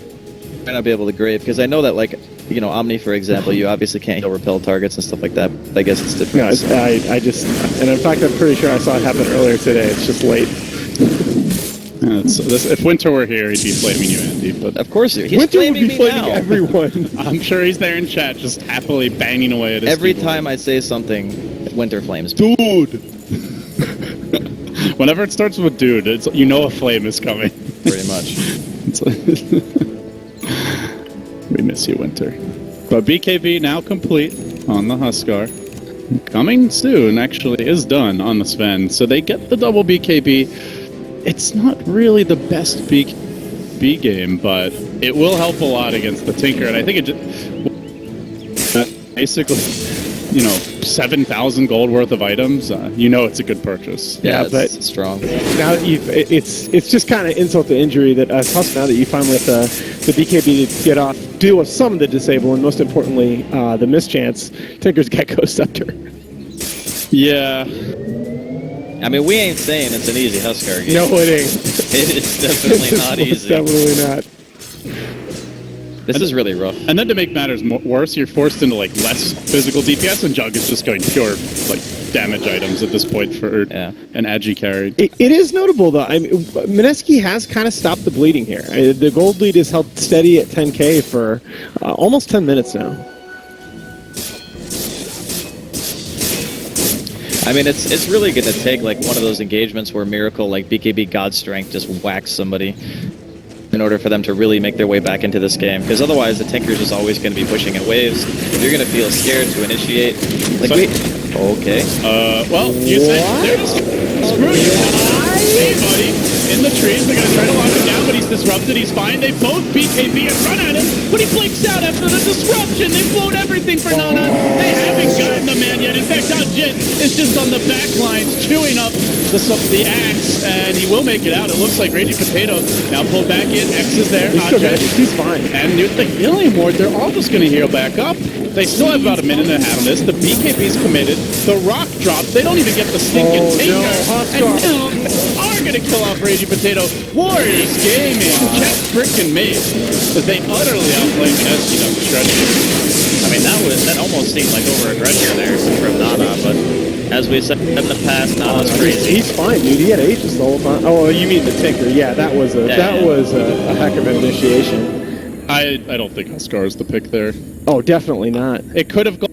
might not be able to grave because I know that, like, you know, Omni, for example, you obviously can't heal repel targets and stuff like that. But I guess it's No, different. I just, and in fact, I'm pretty sure I saw it happen earlier today. It's just late. If Winter were here, he'd be flaming you, Andy. But Of course, he's Winter would flaming be me flaming now. everyone. I'm sure he's there in chat, just happily banging away at his Every keyboard. time I say something, Winter flames me. Dude! Whenever it starts with dude, it's, you know a flame is coming. Pretty much. It's like we miss you, Winter. But BKB now complete on the Huskar. Coming soon, actually, is done on the Sven. So they get the double BKB. It's not really the best BKB game, but it will help a lot against the Tinker. And I think it just... basically, you know, 7,000 gold worth of items, you know it's a good purchase. Yeah, but it's strong. now that it's just kind of insult to injury that Husk, now that you finally let the BKB to get off, deal with some of the disable, and most importantly, the mischance. Tinker's got Ghost Scepter. Yeah. I mean, we ain't saying it's an easy Huskar game. No, it ain't. It is definitely not It's easy. definitely not. This is really rough. And then to make matters worse, you're forced into like less physical DPS, and Jug is just going pure like damage items at this point for an Agi carry. It is notable, though. I mean, Mineski has kind of stopped the bleeding here. The gold lead is held steady at 10k for almost 10 minutes now. I mean, it's really going to take like one of those engagements where Miracle, like BKB God Strength, just whacks somebody in order for them to really make their way back into this game. Because otherwise, the Tinker's just always going to be pushing at waves. You're going to feel scared to initiate. Like, So- wait. Okay. Well, you said they're just screw you. Hey, buddy. In the trees, they're going to try to lock him down, but he's disrupted. He's fine. They both BKB and run at him, but he blinks out after the disruption. They blown everything for Nana. They haven't gotten the man yet. In fact, Ajit is just on the back lines, chewing up the axe, and he will make it out. It looks like Raging Potato now pulled back in. X is there. He's still Ajit. good. He's fine. And with the healing ward, they're all just going to heal back up. They still have about a minute and a half on this. The BKB's committed. The rock drops. They don't even get the stinking Tinker. no, Huskar. And now to kill off Raging Potato. Warriors Gaming, check frickin' mate, as they utterly outplay Mineski down the stretch. I mean, that almost seemed like over-aggression there from Nana, but as we said in the past, Nana's crazy. He's fine, dude. He had Aegis the whole time. Oh, you mean the Tinker? Yeah, that was a heck of an initiation. I don't think Huskar is the pick there. Oh, definitely not. It could have gone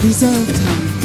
Reserve time.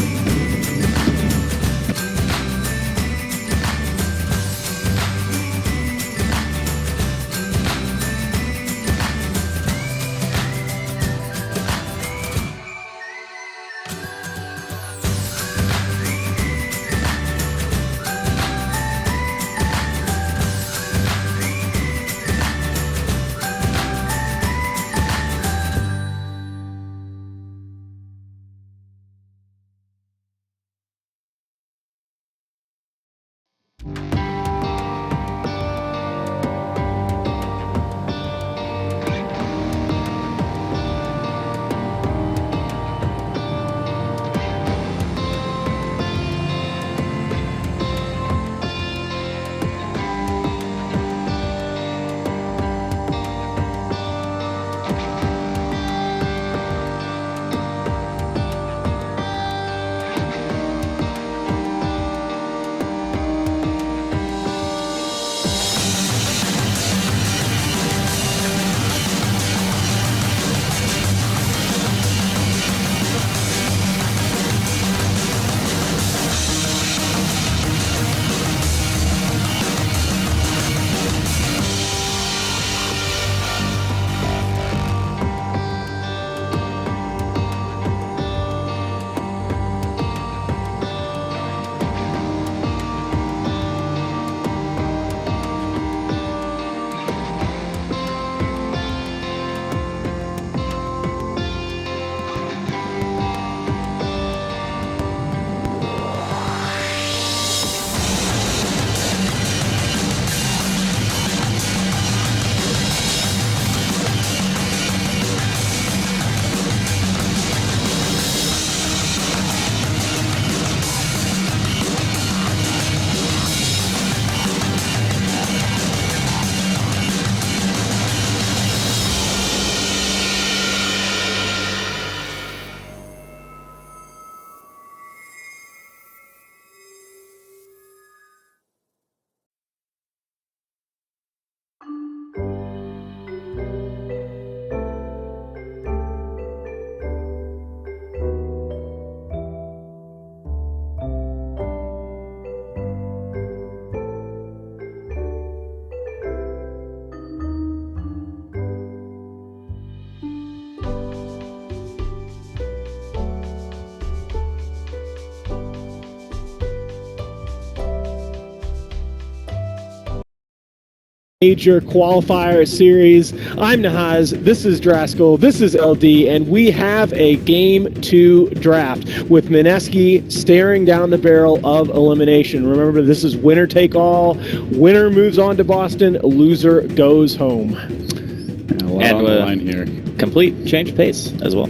Major Qualifier Series. I'm Nahaz, this is Draskell, this is LD, and we have a Game 2 draft with Mineski staring down the barrel of elimination. Remember, this is winner take all. Winner moves on to Boston, loser goes home. A lot on the line here. Complete change pace as well.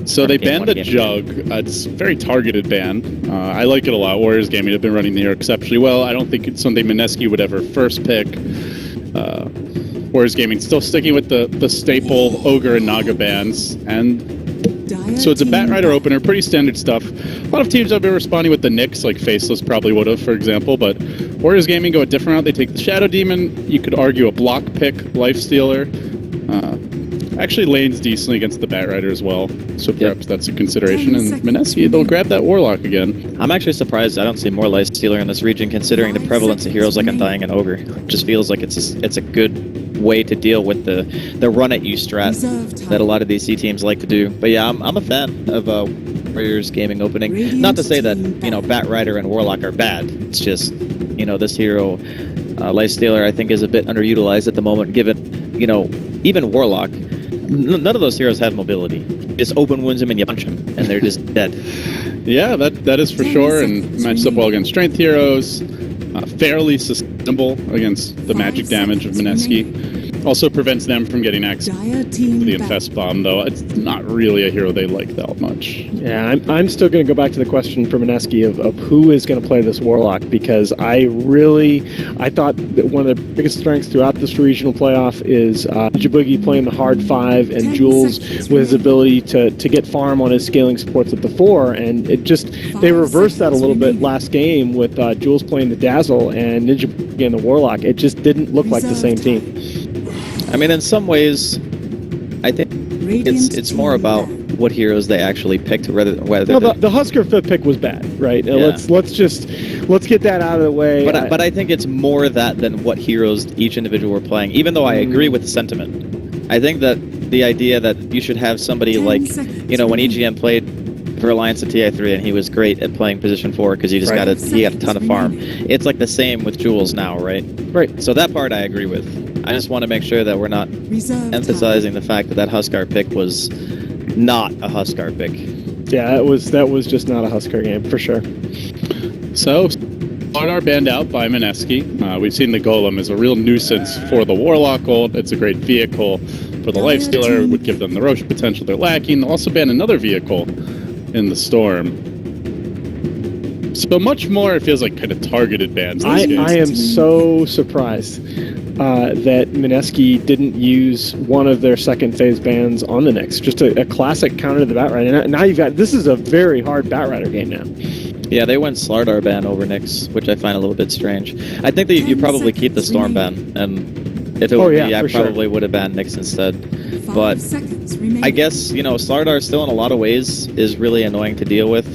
So they banned the Jug. It's a very targeted ban. I like it a lot. Warriors Gaming have been running the hero exceptionally well. I don't think it's something Mineski would ever first pick. Warriors Gaming still sticking with the staple Ogre and Naga bans. And so it's a Bat Rider opener, pretty standard stuff. A lot of teams have been responding with the Nyx, like Faceless probably would have, for example. But Warriors Gaming go a different route. They take the Shadow Demon. You could argue a block pick, Lifestealer. Actually lanes decently against the Bat Rider as well, so perhaps that's a consideration. And Mineski, they'll grab that Warlock again. I'm actually surprised I don't see more Lifestealer in this region, considering the prevalence of heroes like Undying and Ogre. It just feels like it's a good way to deal with the run-at-you strat that a lot of these C teams like to do. But yeah, I'm a fan of Warriors Gaming opening. Not to say that, you know, Bat Rider and Warlock are bad. It's just, you know, this hero, Lifestealer, I think is a bit underutilized at the moment, given, you know, even Warlock. None of those heroes have mobility. You just open wounds them and you punch them, and they're just dead. Yeah, that is for sure, and matches up well against strength heroes. Fairly sustainable against the magic damage of Mineski. Also prevents them from getting access to the Infest Bomb, though. It's not really a hero they like that much. Yeah, I'm still going to go back to the question for Mineski of who is going to play this Warlock, because I thought that one of the biggest strengths throughout this regional playoff is Jaboogie playing the hard 5 and Jules with his ability to get farm on his scaling supports at the 4, and it just, they reversed that a little bit last game with Jules playing the Dazzle and Ninja Boogie and the Warlock. It just didn't look like the same team. I mean, in some ways, I think it's more about what heroes they actually picked, whether No, the Husker 5th pick was bad, right? Yeah. Let's get that out of the way. But I think it's more that than what heroes each individual were playing. Even though I agree with the sentiment, I think that the idea that you should have somebody 10 like, seconds you know, when remaining. EGM played for Alliance at TI3 and he was great at playing position 4 because he just Right. he got a ton of farm. It's like the same with Jules now, right? Right. So that part I agree with. I just want to make sure that we're not Reserve emphasizing the fact that that Huskar pick was not a Huskar pick. Yeah, that was just not a Husker game for sure. So, Slardar banned out by Mineski. We've seen the Golem is a real nuisance for the Warlock ult. It's a great vehicle for the Lifestealer. It would give them the Rosh potential they're lacking. They'll also ban another vehicle in the Storm. So much more, it feels like kind of targeted bans. I am so surprised that Mineski didn't use one of their second phase bans on the Nyx. Just a classic counter to the Batrider. And now you've got, this is a very hard Batrider game now. Yeah, they went Slardar ban over Nyx, which I find a little bit strange. I think that you probably keep the Storm ban, and if it would be, I probably would have banned Nyx instead. 5 But seconds remaining. I guess, you know, Slardar still in a lot of ways is really annoying to deal with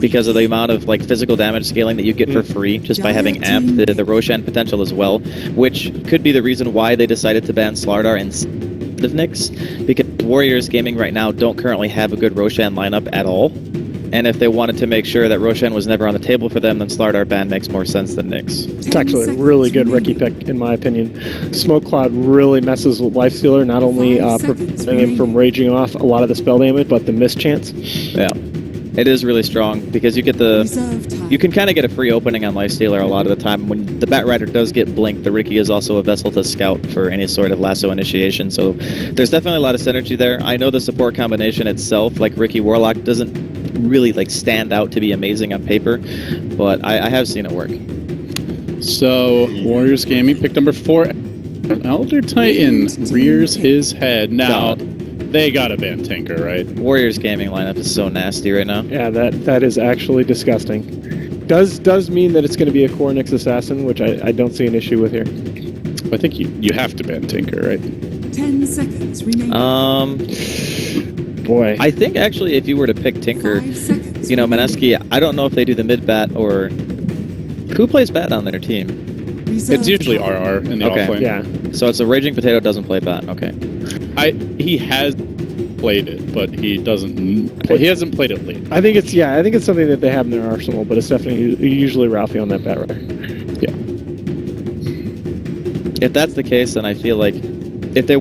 because of the amount of like physical damage scaling that you get for free just by having amp, the Roshan potential as well, which could be the reason why they decided to ban Slardar instead of Nyx, because Warriors Gaming right now don't currently have a good Roshan lineup at all. And if they wanted to make sure that Roshan was never on the table for them, then Slardar ban makes more sense than Nyx. It's actually a really good Ricky pick, in my opinion. Smoke Cloud really messes with Lifestealer, not only preventing him from raging off a lot of the spell damage, but the miss chance. Yeah. It is really strong because you get you can kind of get a free opening on Lifestealer a lot of the time. When the Batrider does get blinked, the Riki is also a vessel to scout for any sort of lasso initiation, so there's definitely a lot of synergy there. I know the support combination itself, like Riki Warlock, doesn't really like stand out to be amazing on paper, but I have seen it work. So, Warriors Gaming, pick number 4. Elder Titan rears his head. Now, they gotta ban Tinker, right? Warriors Gaming lineup is so nasty right now. Yeah, that is actually disgusting. Does mean that it's going to be a core Nyx Assassin, which I don't see an issue with here. I think you have to ban Tinker, right? 10 seconds remaining. Boy. I think actually if you were to pick Tinker, 5 seconds you know, remaining. Mineski, I don't know if they do the mid bat or who plays bat on their team. Reserve It's usually time. RR in the Okay. offlane. Yeah. So it's a Raging Potato doesn't play bat. Okay. He has played it, but he hasn't played it late. I think it's something that they have in their arsenal, but it's definitely usually Ralphie on that Batrider. Yeah. If that's the case, then I feel like if they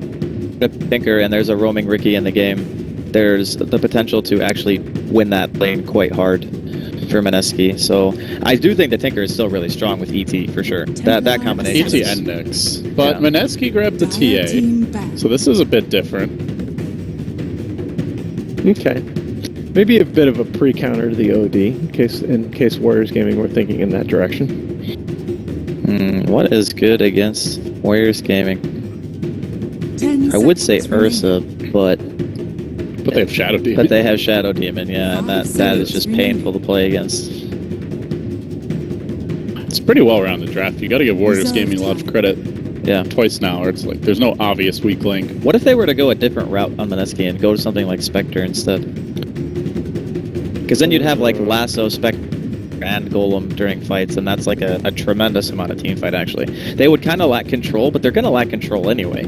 Tinker and there's a roaming Riki in the game, there's the potential to actually win that lane quite hard for Mineski. So I do think the Tinker is still really strong with ET for sure. That combination. ET and Nyx. But Yeah. Mineski grabbed the Dire team TA, ban. so this is a bit different. Okay. Maybe a bit of a pre-counter to the OD, in case Warriors Gaming were thinking in that direction. What is good against Warriors Gaming? 10 I would say seconds Ursa, but they have Shadow Demon. they have Shadow Demon, yeah, and that is just painful to play against. It's pretty well-rounded draft. You got to give Warriors Gaming a lot of credit. Yeah. Twice now, or it's like there's no obvious weak link. What if they were to go a different route on Mineski and go to something like Spectre instead? Because then you'd have like Lasso, Spectre, and Golem during fights, and that's like a tremendous amount of team fight actually. They would kind of lack control, but they're going to lack control anyway.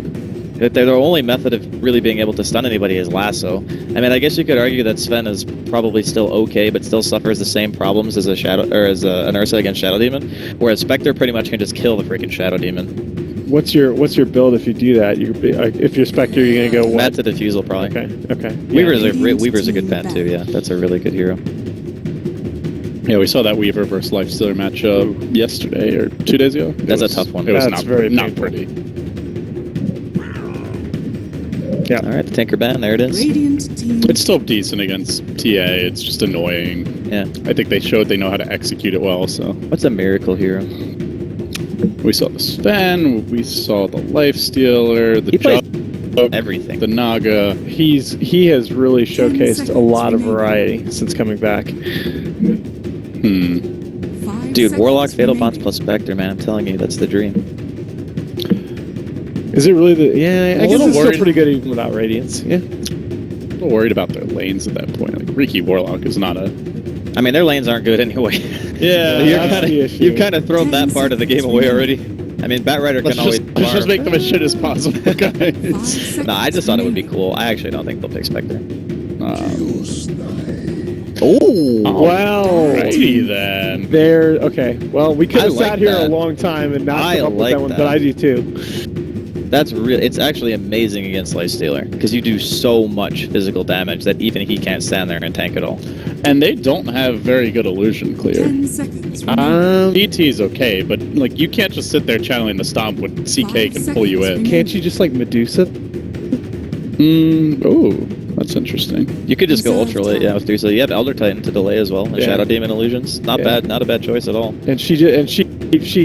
Their only method of really being able to stun anybody is Lasso. I mean, I guess you could argue that Sven is probably still okay, but still suffers the same problems as an Ursa against Shadow Demon, whereas Spectre pretty much can just kill the freaking Shadow Demon. What's your build if you do that? If you're Spectre, you're gonna go what? Matt's a Diffusal probably. Okay. Weaver's a good pen too. Yeah, that's a really good hero. Yeah, we saw that Weaver versus Lifestealer matchup yesterday or 2 days ago. That's a tough one. It was That's not very not painful. pretty. Yeah. All right, the Tinker Ban, there it is. Radiant team. It's still decent against TA. It's just annoying. Yeah. I think they showed they know how to execute it well. So What's a miracle hero? we saw the Sven, we saw the Lifestealer, the He plays Jug, everything. the Naga. He has really 10 showcased a seconds lot of remaining. variety since coming back. 5 Dude, Warlock, seconds Fatal remaining. Bonds plus Spectre, man. I'm telling you, that's the dream. Is it really the? Yeah, I A guess little it's still worried. pretty good even without Radiance. Yeah. little worried about their lanes at that point. Like Riki Warlock is not a. I mean, their lanes aren't good anyway. Yeah, You've kind of thrown that part of the game away already. I mean, Batrider can always. Let's just make them as shit as possible, guys. Nah, I just thought it would be cool. I actually don't think they'll pick Spectre. Well, righty then. there. Okay. Well, we could have like sat here that. a long time and not I come up with like that one, that. but I do too. That's real. It's actually amazing against Lifestealer because you do so much physical damage that even he can't stand there and tank it all. And they don't have very good illusion clear. 10 seconds remaining. ET is okay, but like you can't just sit there channeling the stomp when CK can pull you in. Can't you just like Medusa? Oh, that's interesting. You could just go ultra late, yeah, with Dusa. You have Elder Titan to delay as well, and Yeah. Shadow Demon Illusions. Not bad, not a bad choice at all. And she.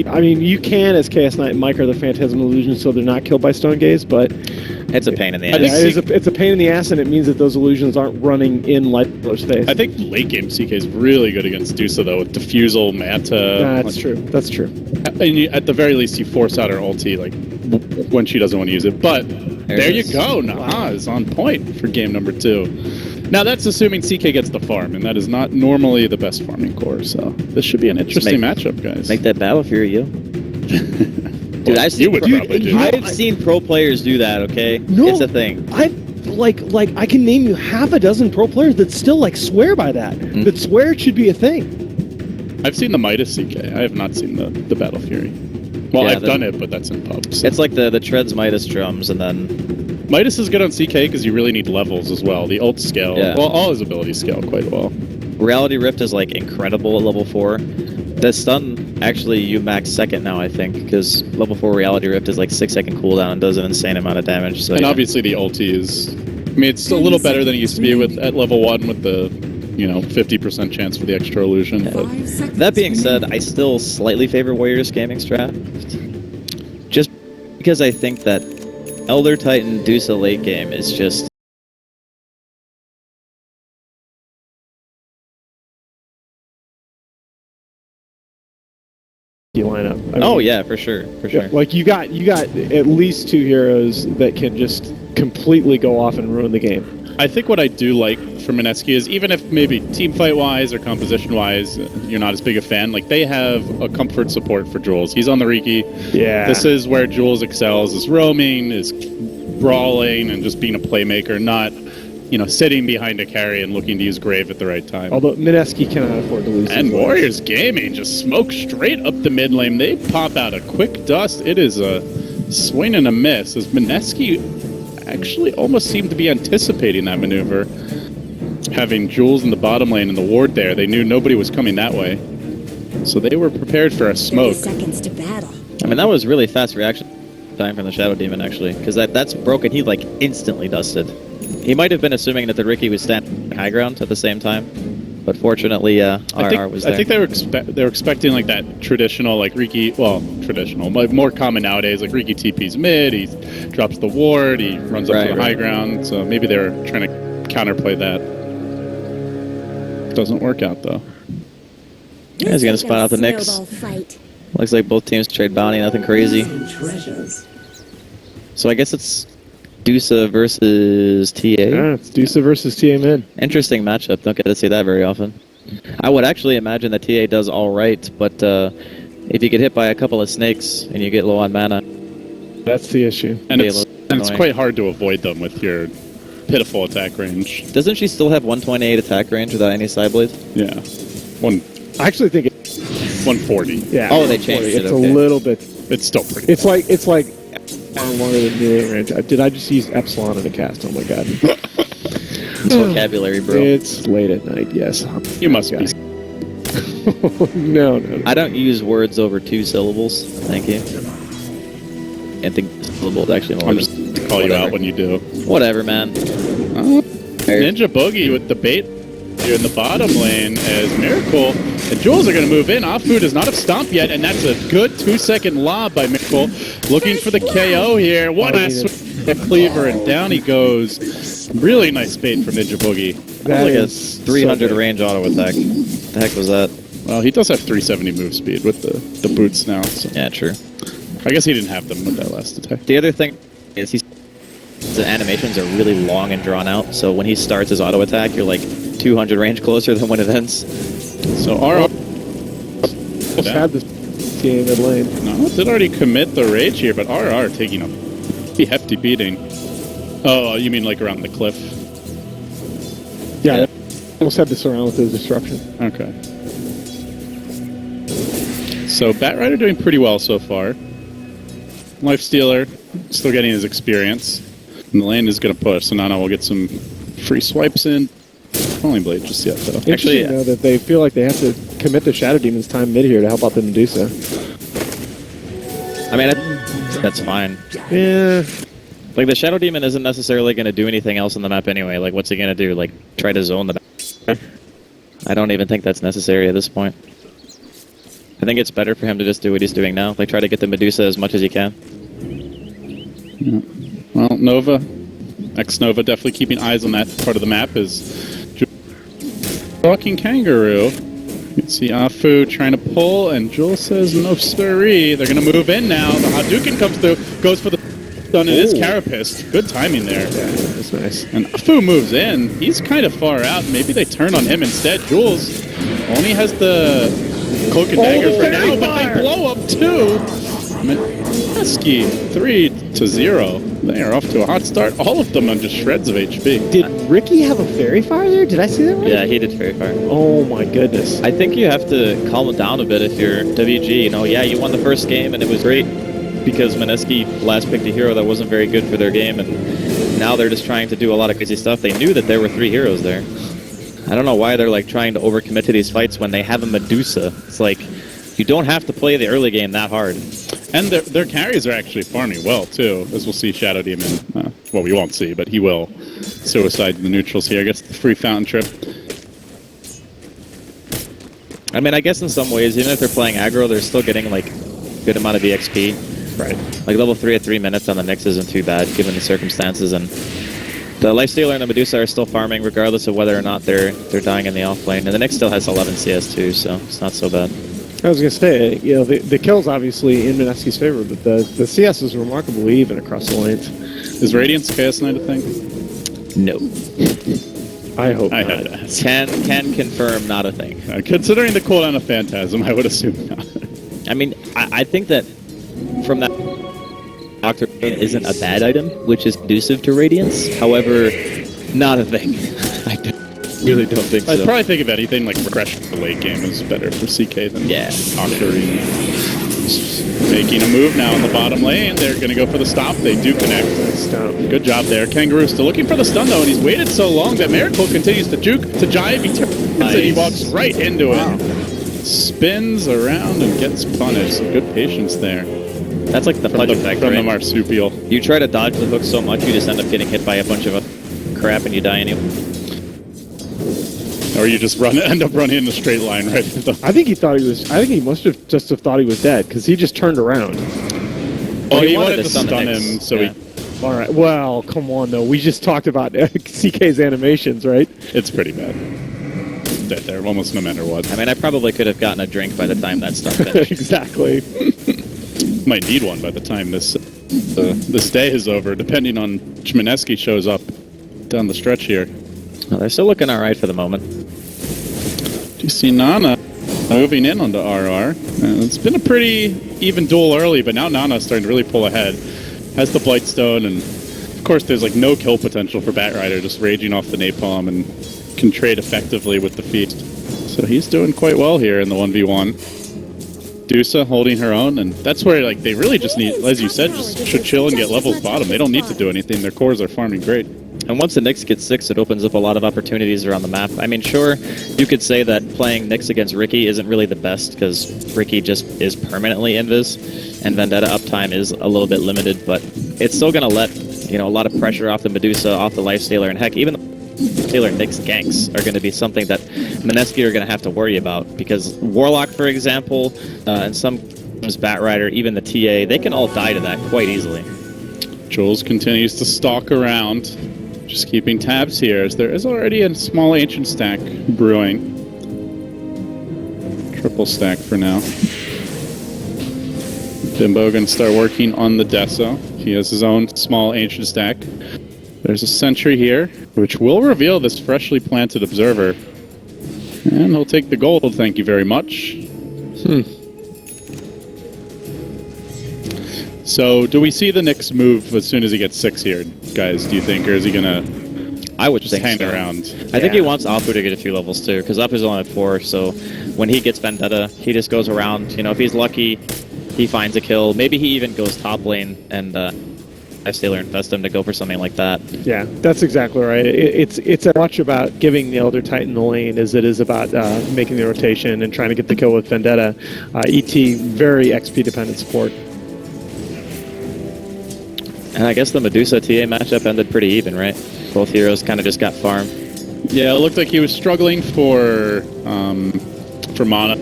I mean, you can as Chaos Knight micro the Phantasm Illusions so they're not killed by Stone Gaze, but It's a pain in the I think ass. it's a pain in the ass, and it means that those illusions aren't running in Lifestealer's space. I think late game CK is really good against Dusa though, with Diffusal, Manta. That's true. That's true. And you, at the very least, you force out her ulti like when she doesn't want to use it. But there it you is. go. Naha is on point for game number 2. Now that's assuming CK gets the farm, and that is not normally the best farming core. So this should be an interesting matchup, guys. Make that Battle Fury, yo. Dude, I've seen, probably do. I've seen pro players do that, okay? No. It's a thing. I like I can name you half a dozen pro players that still like swear by that. That swear it should be a thing. I've seen the Midas CK. I have not seen the Battle Fury. Well, Yeah, I've done it, but that's in pubs. So. It's like the Treads Midas drums, and then Midas is good on CK because you really need levels as well. The ult scale, Yeah. well, all his abilities scale quite well. Reality Rift is like incredible at level 4. The stun, actually, you max second now, I think, because level 4 Reality Rift is like 6-second cooldown and does an insane amount of damage. So And yeah. obviously the ulti is, I mean, it's a little better than it used to be with at level 1 with the, 50% chance for the extra illusion. But 5 seconds That being said, remaining. I still slightly favor Warriors gaming strat. Just because I think that Elder Titan Dusa late game is just... You line up. I mean, Oh yeah, for sure, for sure. yeah, like you got at least 2 heroes that can just completely go off and ruin the game. I think what I do like for Mineski is even if maybe team fight wise or composition wise you're not as big a fan, like they have a comfort support for Jules. He's on the Riki. Yeah. This is where Jules excels, is roaming, is brawling, and just being a playmaker, not sitting behind a carry and looking to use Grave at the right time. Although Mineski cannot afford to lose. And his legs. Warriors Gaming just smoke straight up the mid lane. They pop out a quick dust. It is a swing and a miss as Mineski actually almost seemed to be anticipating that maneuver. Having Jules in the bottom lane and the ward there, they knew nobody was coming that way. So they were prepared for a 30 smoke. seconds to battle. I mean, that was really fast reaction time from the Shadow Demon, actually, because that's broken. He, like, instantly dusted. He might have been assuming that the Riki was standing high ground at the same time, but fortunately, RR was there. I think they were expecting like that traditional, like Riki, traditional, like more common nowadays, like Riki TP's mid, he drops the ward, he runs up to the high ground, so maybe they're trying to counterplay that. Doesn't work out though. Yeah, he's gonna spot out the Nyx. Snowball fight. Looks like both teams trade bounty, nothing crazy. So I guess it's Dusa versus TA. Yeah, it's Dusa versus TMN. Interesting matchup. Don't get to see that very often. I would actually imagine that TA does all right, but if you get hit by a couple of snakes and you get low on mana, That's the issue. And Be a it's little and it's annoying. quite hard to avoid them with your pitiful attack range. doesn't she still have 128 attack range without any side blades? Yeah, I actually think 140. yeah. Oh, they changed it, It's okay. a little bit. It's still pretty. It's like far longer than mid range. Did I just use Epsilon in a cast? Oh my god. Vocabulary, bro. It's late at night. Yes. You must be. No. I don't use words over 2 syllables. Thank you. And think syllables actually more. I'm just to call you out when you do. Whatever, man. Ninja Boogie with the bait here in the bottom lane as Miracle and Jules are going to move in. Offfood does not have Stomp yet, and that's a good 2-second lob by Miracle. Looking for the KO here. What a swing cleaver, and down he goes. Really nice bait from Ninja Boogie. That was like a is 300 so good. range auto attack. The heck was that? Well, he does have 370 move speed with the boots now. So Yeah, true. I guess he didn't have them with that last attack. The other thing is he's the animations are really long and drawn out, so when he starts his auto attack, you're like 200 range closer than when it ends. So RR Almost had this game mid lane. no, did already commit the rage here, but RR taking a pretty hefty beating. Oh, you mean like around the cliff? Yeah, almost had this around with the disruption. Okay. So Batrider doing pretty well so far. Lifestealer still getting his experience. And the lane is going to push, so Nana will get some free swipes in. Only Blade just yet, though. Actually, you know that they feel like they have to commit to Shadow Demon's time mid here to help out the Medusa. I mean, that's fine. Yeah. Like, the Shadow Demon isn't necessarily going to do anything else on the map anyway. Like, what's he going to do? Like, try to zone the map? I don't even think that's necessary at this point. I think it's better for him to just do what he's doing now. Like, try to get the Medusa as much as he can. Yeah. Well, Nova, ex-Nova, definitely keeping eyes on that part of the map is walking Kangaroo. You can see Afu trying to pull, and Joel says no siree. They're going to move in now. The Hadouken comes through, goes for the stun, and is Carapace. Good timing there. Yeah, that's nice. And Afu moves in. He's kind of far out. Maybe they turn on him instead. Jules only has the cloak and dagger for now, but they blow up too. Mineski 3-0. They are off to a hot start. All of them on just shreds of HP. Did Ricky have a fairy fire there? Did I see that right? Yeah, he did Fairy Fire. Oh my goodness. I think you have to calm it down a bit if you're WG. You know, yeah, you won the first game and it was great because Mineski last picked a hero that wasn't very good for their game, and now they're just trying to do a lot of crazy stuff. They knew that there were 3 heroes there. I don't know why they're like trying to overcommit to these fights when they have a Medusa. It's like, you don't have to play the early game that hard. And their carries are actually farming well, too, as we'll see Shadow Demon. Well, we won't see, but he will. Suicide the neutrals here. Gets the free fountain trip. I mean, I guess in some ways, even if they're playing aggro, they're still getting, like, a good amount of EXP. Right. Like, level 3 at 3 minutes on the Nyx isn't too bad, given the circumstances, and the Lifestealer and the Medusa are still farming, regardless of whether or not they're dying in the offlane. And the Nyx still has 11 CS, too, so it's not so bad. I was going to say, you know, the kills obviously in Mineski's favor, but the CS is remarkably even across the lanes. Is Radiance Chaos Knight a thing? No. I hope I not. had to ask. Can confirm not a thing. Considering the cooldown of Phantasm, I would assume not. I mean, I think that from that, Doctor isn't a bad item, which is conducive to Radiance. However, not a thing. I really don't think so. I'd probably think of anything like Refresh the late game is better for CK than Octarine. Making a move now in the bottom lane. They're going to go for the stop. They do connect. Good job there. Kangaroo still looking for the stun though, and he's waited so long that Miracle continues to juke, to jive. He turns and he walks right into it. Spins around and gets punished. Good patience there. That's like the fudge effect, from right? the marsupial. You try to dodge the hook so much, you just end up getting hit by a bunch of crap and you die anyway. Or you just end up running in a straight line right into the... I think he thought he was. I think he must have just thought he was dead because he just turned around. Oh, he wanted to stun him, so yeah. he... All right. Well, come on though. We just talked about CK's animations, right? It's pretty bad. Dead there, almost no matter what. I mean, I probably could have gotten a drink by the time that stuff finished. Exactly. Might need one by the time this day is over, depending on Mineski shows up down the stretch here. Well, they're still looking alright for the moment. Do you see Nana moving in onto RR? It's been a pretty even duel early, but now Nana's starting to really pull ahead. Has the Blightstone, and of course there's like no kill potential for Batrider, just raging off the napalm and can trade effectively with the feast. So he's doing quite well here in the 1v1. Dusa holding her own, and that's where like they really just need, as you said, just should chill and get levels bottom. They don't need to do anything. Their cores are farming great. And once the Nyx gets 6, it opens up a lot of opportunities around the map. I mean, sure, you could say that playing Nyx against Ricky isn't really the best, because Ricky just is permanently invis, and Vendetta uptime is a little bit limited, but it's still going to let, you know, a lot of pressure off the Medusa, off the Lifestealer, and heck, even the Taylor Nyx ganks are going to be something that Mineski are going to have to worry about, because Warlock, for example, and some Batrider, even the TA, they can all die to that quite easily. Jules continues to stalk around. Just keeping tabs here, as there is already a small ancient stack brewing. Triple stack for now. Bimbo gonna start working on the Deso. He has his own small ancient stack. There's a sentry here, which will reveal this freshly planted observer. And he'll take the gold, thank you very much. So, do we see the Knicks move as soon as he gets 6 here, guys, do you think? Or is he going to I would just think hang so. around? I think he wants Apu to get a few levels too, because Apu's only at 4, so when he gets Vendetta, he just goes around. You know, if he's lucky, he finds a kill. Maybe he even goes top lane and Stealer infest him to go for something like that. Yeah, that's exactly right. It's as much about giving the Elder Titan the lane as it is about making the rotation and trying to get the kill with Vendetta. ET, very XP dependent support. And I guess the Medusa TA matchup ended pretty even, right? Both heroes kind of just got farmed. Yeah, it looked like he was struggling for mana.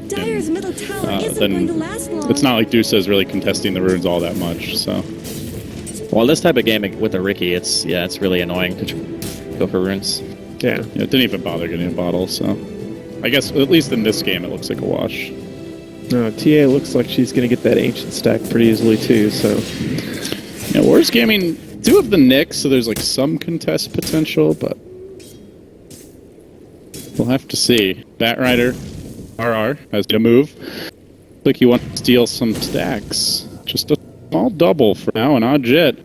Dire's middle tower isn't going to last long. It's not like Dusa is really contesting the runes all that much, so. Well, this type of game with a Riki, it's really annoying to go for runes. Yeah. Yeah, it didn't even bother getting a bottle, so. I guess, at least in this game, it looks like a wash. No, TA looks like she's going to get that ancient stack pretty easily too, so. Yeah, Wars Gaming do have the Knicks, so there's like some contest potential, but we'll have to see. Batrider, RR, has to move. Looks like he wants to steal some stacks. Just a small double for now, an odd jet.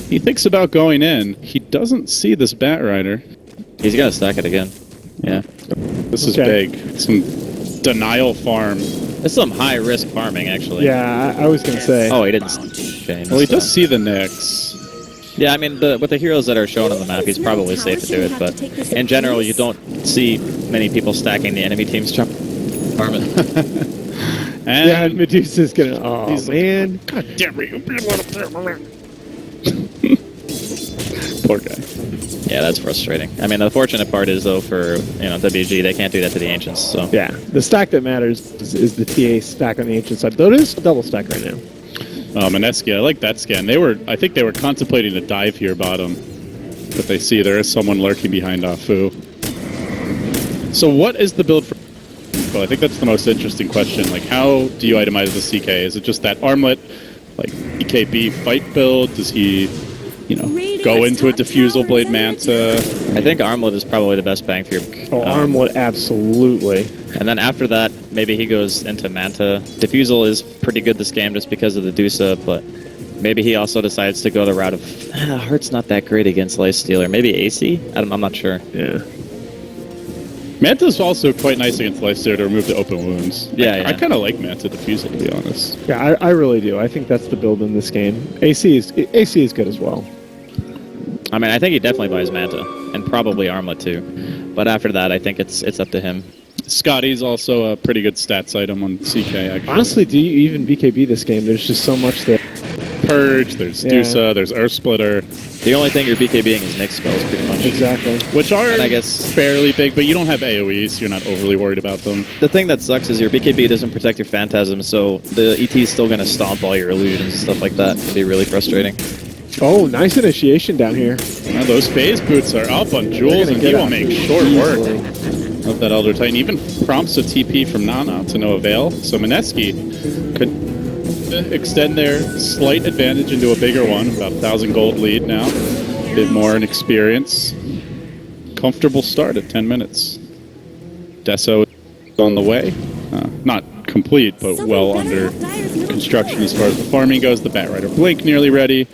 He thinks about going in. He doesn't see this Batrider. He's gonna stack it again. Yeah. This is big. Some denial farm. It's some high-risk farming, actually. Yeah, I was going to say. Oh, he didn't. Okay, Well, he does see the Knicks. Yeah, I mean, with the heroes that are shown on the map, he's probably safe to do it, but in general, you don't see many people stacking the enemy team's farm it. And Yeah, Medusa's going to... Oh, man. God damn it, you poor guy. Yeah, that's frustrating. I mean, the fortunate part is, though, for WG, they can't do that to the Ancients, so... Yeah, the stack that matters is the TA stack on the ancient side. Though it is a double stack right now. Mineski, I like that scan. I think they were contemplating a dive here bottom, but they see there is someone lurking behind Afu. So what is the build for... Well, I think that's the most interesting question. Like, how do you itemize the CK? Is it just that armlet, like, EKB fight build? Does he... go into a Diffusal Blade Manta. I think Armlet is probably the best bang for your... Oh, Armlet, absolutely. And then after that, maybe he goes into Manta. Diffusal is pretty good this game just because of the Dusa, but maybe he also decides to go the route of... Heart's not that great against Life Stealer. Maybe AC? I'm not sure. Yeah. Manta's also quite nice against Life Stealer to remove the open wounds. Yeah, I kind of like Manta Diffusal, to be honest. Yeah, I really do. I think that's the build in this game. AC is good as well. I mean, I think he definitely buys Manta, and probably Armlet too. But after that, I think it's up to him. Scotty's also a pretty good stats item on CK, actually. Honestly, do you even BKB this game? There's just so much there. Purge, there's Dusa, there's Earth Splitter. The only thing you're BKBing is Nyx spells, pretty much. Exactly. Which are, and I guess, fairly big, but you don't have AoE, so you're not overly worried about them. The thing that sucks is your BKB doesn't protect your Phantasm, so the ET is still going to stomp all your illusions and stuff like that. It'd be really frustrating. Oh, nice initiation down here. Now those phase boots are up on Jules, and he will make short work of that Elder Titan. Even prompts a TP from Nana to no avail. So Mineski could extend their slight advantage into a bigger one. About 1,000 gold lead now. A bit more in experience. Comfortable start at 10 minutes. Deso is on the way. Not complete, but well under construction as far as the farming goes. The Batrider Blink nearly ready.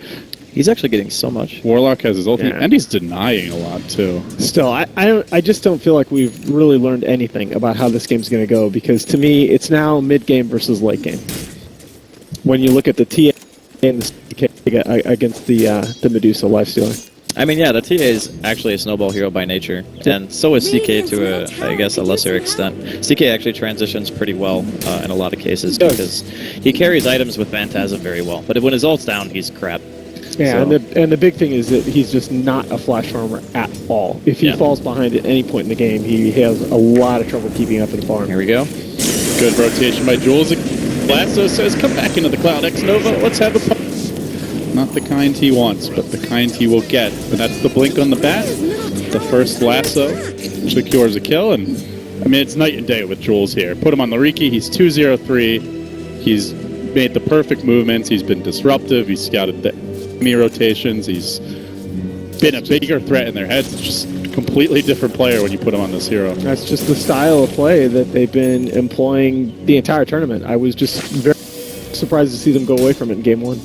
He's actually getting so much. Warlock has his ultimate, and he's denying a lot too. Still, I just don't feel like we've really learned anything about how this game's going to go, because to me, it's now mid-game versus late game. When you look at the TA and the CK against the Medusa Lifestealer. I mean, yeah, the TA is actually a snowball hero by nature, and so is CK to I guess, a lesser extent. CK actually transitions pretty well in a lot of cases because he carries items with Phantasm very well, but when his ult's down, he's crap. Yeah, so. and the big thing is that he's just not a flash farmer at all. If he falls behind at any point in the game, he has a lot of trouble keeping up in the farm. Here we go. Good rotation by Jules. Lasso says, come back into the cloud, X-Nova, let's have a fun. Not the kind he wants, but the kind he will get. And that's the blink on the bat. The first lasso secures a kill, and I mean, it's night and day with Jules here. Put him on the Riki, he's 203. He's made the perfect movements. He's been disruptive. He's scouted the enemy rotations. He's been a bigger threat in their heads. It's just a completely different player when you put him on this hero. That's just the style of play that they've been employing the entire tournament. I was just very surprised to see them go away from it in Game 1.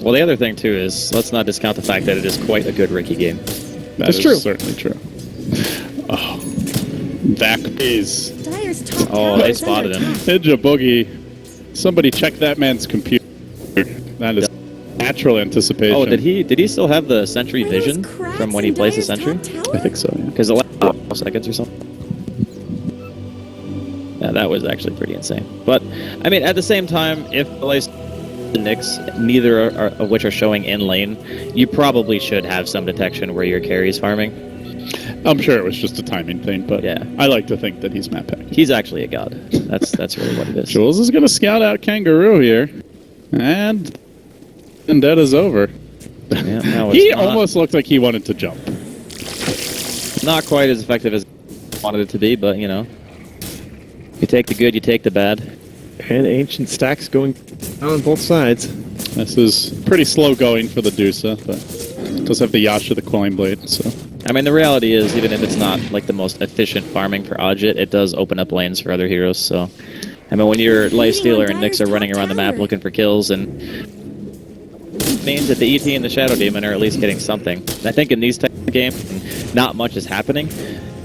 Well, the other thing, too, is let's not discount the fact that it is quite a good Ricky game. That's true. Certainly true. Oh, back is. Dyer's top Oh, tower they is spotted under him. attack. Ninja Boogie. Somebody check that man's computer. That is natural anticipation. Oh, did he still have the Sentry Are those vision cracks from when he in plays the Dyer's Sentry? top tower? I think so, yeah. Because the last 12 seconds or something. Yeah, that was actually pretty insane. But, I mean, at the same time, if the Knicks, neither of which are showing in lane, you probably should have some detection where your carry's farming. I'm sure it was just a timing thing, but Yeah. I like to think that he's map packing. He's actually a god. That's really what it is. Jules is going to scout out Kangaroo here. And Vendetta's over. Yeah, no, it's He not, almost looked like he wanted to jump. not quite as effective as I wanted it to be, but, you know. You take the good, you take the bad. And Ancient Stacks going on both sides. This is pretty slow going for the Dusa, but it does have the Yasha, the Quelling Blade, so... I mean, the reality is, even if it's not like the most efficient farming for Ajit, it does open up lanes for other heroes. So, I mean, when your Lifestealer and Nyx are running around the map looking for kills, and it means that the ET and the Shadow Demon are at least getting something. I think in these types of games, not much is happening.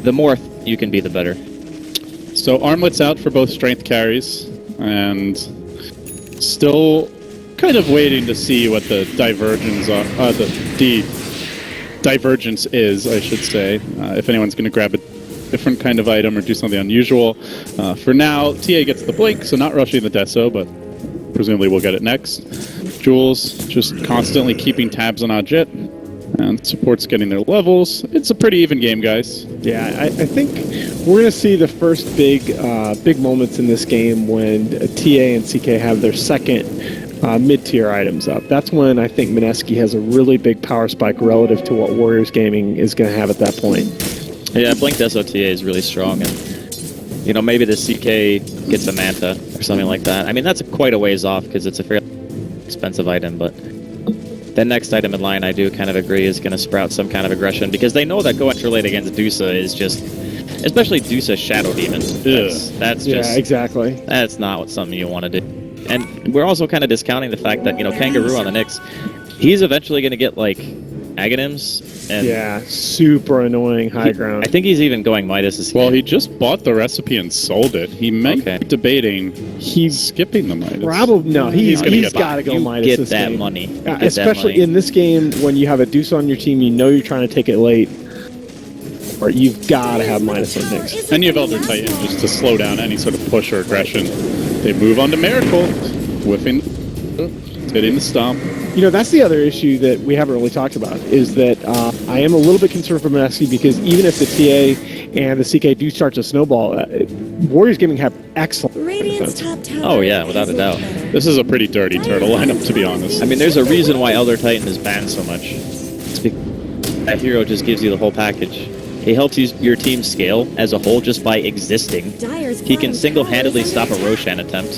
The more you can be, the better. So Armlet's out for both strength carries, and still kind of waiting to see what the divergence are. The divergence is, I should say. If anyone's going to grab a different kind of item or do something unusual. For now, TA gets the blink, so not rushing the Deso, but presumably we'll get it next. Jules just constantly keeping tabs on Ajit, and support's getting their levels. It's a pretty even game, guys. Yeah, I think we're going to see the first big moments in this game when TA and CK have their second mid-tier items up. That's when I think Mineski has a really big power spike relative to what Warriors Gaming is going to have at that point. Yeah, Blink SOTA is really strong, and you know, maybe the CK gets a Manta or something like that. I mean, that's quite a ways off because it's a fairly expensive item, but the next item in line, I do kind of agree, is going to sprout some kind of aggression because they know that going late against Dusa is just, especially Dusa Shadow Demon. That's just, yeah, exactly. That's not something you want to do. And we're also kind of discounting the fact that, you know, Kangaroo on the Nyx, he's eventually going to get, like, Aghanims. And Yeah, super annoying high ground. I think he's even going Midas this Well, game. he just bought the recipe and sold it. He might Okay. be debating he's skipping the Midas. Probably no. He's gonna get got to go You Midas get this that game. money. You Yeah, get that especially money. in this game when you have a Deuce on your team, you know you're trying to take it late, or you've got to have Midas on Nyx. And you have Elder Titan just to slow down any sort of push or aggression. They move on to Miracle, whiffing, hitting the stomp. You know, that's the other issue that we haven't really talked about, is that I am a little bit concerned for Mineski because even if the TA and the CK do start to snowball, Warriors Gaming have excellent Radiant's defense. top tower. Oh, yeah, without a doubt. This is a pretty dirty turtle lineup, to be honest. I mean, there's a reason why Elder Titan is banned so much. It's because that hero just gives you the whole package. He helps your team scale as a whole just by existing. Dyer's He can bottom single-handedly tower is stop a under Roshan attempt.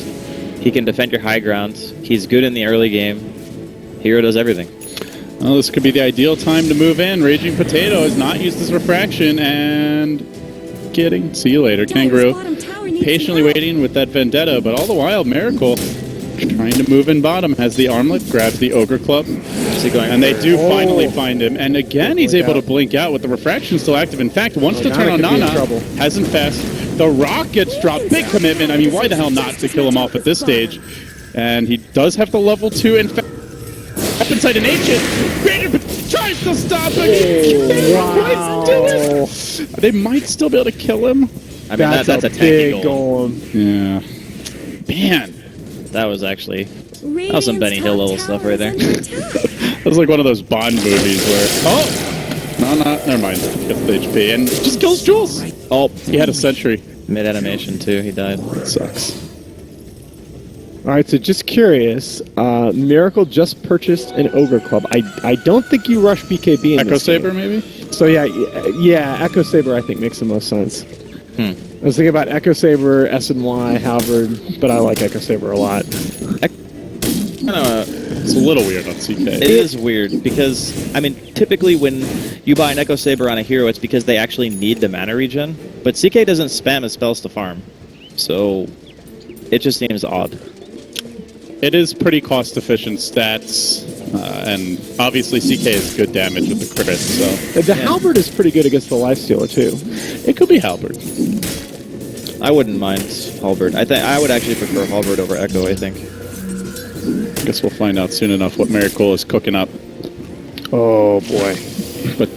He can defend your high ground. He's good in the early game. Hero does everything. Well, this could be the ideal time to move in. Raging Potato has not used his refraction, and getting... See you later, Dyer's Kangaroo. bottom tower needs Patiently help. waiting with that Vendetta, but all the while, Miracle trying to move in bottom, has the armlet, grabs the Ogre Club, Is he going and they do Oh. finally find him. And again, he's Blink able out. to blink out with the refraction still active. In fact, wants to Nana turn on could be in Nana, trouble. hasn't fast. The Rock gets dropped, big commitment. I mean, why the hell not to kill him off at this stage? And he does have the level 2, in fact, up inside an Ancient. Raging Potato tries to stop him. Wow. They might still be able to kill him. I mean, that's a big tanky goal. golem. Yeah. Man. That was actually... Radiant's was some Benny Hill top level stuff tower right is there. under attack. That was like one of those Bond movies where... Oh! No, never mind. Gets the HP and just kills Jules. Oh, he had a sentry. Mid-animation, too. He died. That sucks. All right, so just curious, Miracle just purchased an Ogre Club. I don't think you rush BKB in Echo this Saber, game. maybe? So yeah, Echo Saber I think makes the most sense. Hmm. I was thinking about Echo Saber, SNY, Halberd, but I like Echo Saber a lot. It's a little weird on CK. It is weird because, I mean, typically when you buy an Echo Saber on a hero, it's because they actually need the mana regen. But CK doesn't spam his spells to farm. So, it just seems odd. It is pretty cost-efficient stats, and obviously CK is good damage with the crit, so... The Halberd is pretty good against the Lifestealer, too. It could be Halberd. I wouldn't mind Halberd. I would actually prefer Halberd over Echo, I think. I guess we'll find out soon enough what Miracle is cooking up. Oh, boy. But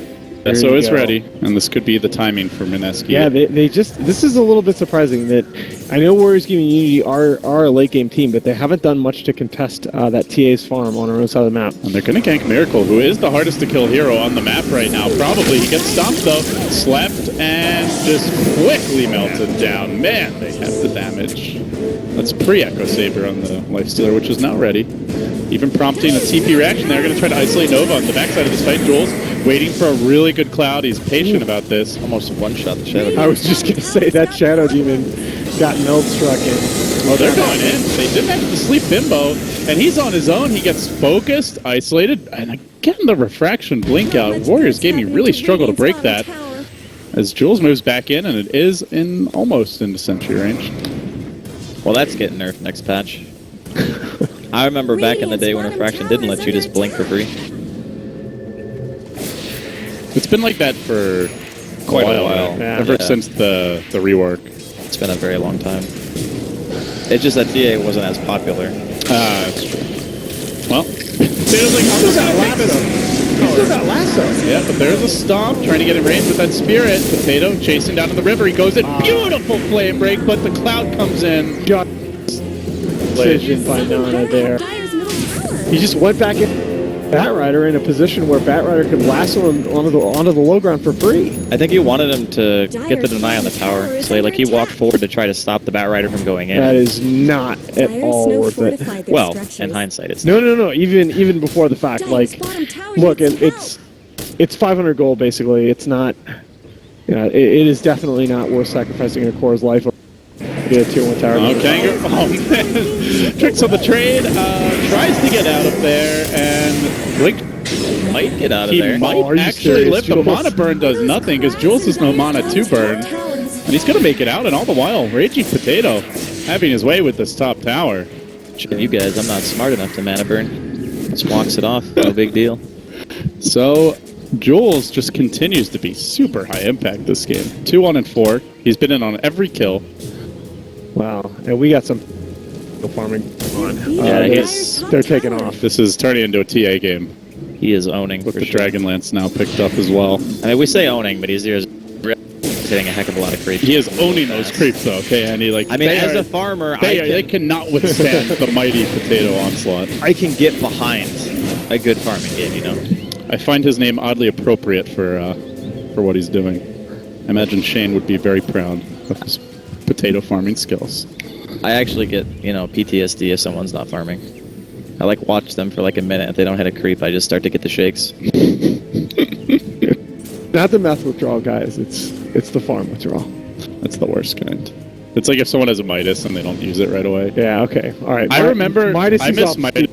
SO is ready, and this could be the timing for Mineski. Yeah, they just... This is a little bit surprising that... I know Warriors Gaming Unity are a late-game team, but they haven't done much to contest that TA's farm on our own side of the map. And they're going to gank Miracle, who is the hardest-to-kill hero on the map right now. Probably. He gets stopped, though. Slept, and just quickly melted down. Man, they have the damage. That's pre-Echo Saber on the Lifestealer, which is now ready. Even prompting a TP reaction. They're going to try to isolate Nova on the backside of this fight. Jules waiting for a really good cloud. He's patient about this. Almost one-shot the Shadow Demon. I was just going to say that Shadow Demon got meld struck in. Oh, they're going in. They didn't have to sleep Bimbo, and he's on his own. He gets focused, isolated, and again the refraction blink out. Warriors Gaming really struggle to break that as Jules moves back in, and it is almost into sentry range. Well, that's getting nerfed next patch. I remember back in the day when refraction didn't let you just blink for free. It's been like that for Quite a while. Yeah. Ever since the rework. It's been a very long time. It's just that TA wasn't as popular. That's true. Well, Potato's like, I'm just gonna take this. Still got lasso. Yeah, but there's a stomp trying to get in range with that spirit. Potato chasing down to the river. He goes in. Beautiful flame break, but the cloud comes in. Got decision by Nana there. He just went back in. Batrider in a position where Batrider could lasso him onto the low ground for free. I think he wanted him to get the deny on the tower, so he walked forward to try to stop the Batrider from going in. That is not at all worth it. Well, in hindsight, it's no. Even before the fact, like, look, it's 500 gold basically. It's not. It is definitely not worth sacrificing a core's life. Tier 1 tower. Okay. Oh man, tricks on the trade. Tries to get out of there, and Blink might get out of there. He might actually live. The mana burn does nothing because Jules has no mana to burn, and he's gonna make it out. And all the while, Raging Potato having his way with this top tower. You guys, I'm not smart enough to mana burn. Just walks it off. No big deal. So Jules just continues to be super high impact this game. 2-1 and 4. He's been in on every kill. Wow, and we got some farming on. Yeah, they're taking off. This is turning into a TA game. He is owning. With the Dragonlance now picked up as well. I mean, we say owning, but he's hitting a heck of a lot of creeps. He is owning those creeps, though. Okay, and as a farmer, they cannot withstand the mighty Potato onslaught. I can get behind a good farming game, you know. I find his name oddly appropriate for what he's doing. I imagine Shane would be very proud of his potato farming skills. I actually get, PTSD if someone's not farming. I watch them for a minute. If they don't hit a creep, I just start to get the shakes. Not the meth withdrawal, guys. It's the farm withdrawal. That's the worst kind. It's like if someone has a Midas and they don't use it right away. Yeah, okay. All right. I remember I miss Midas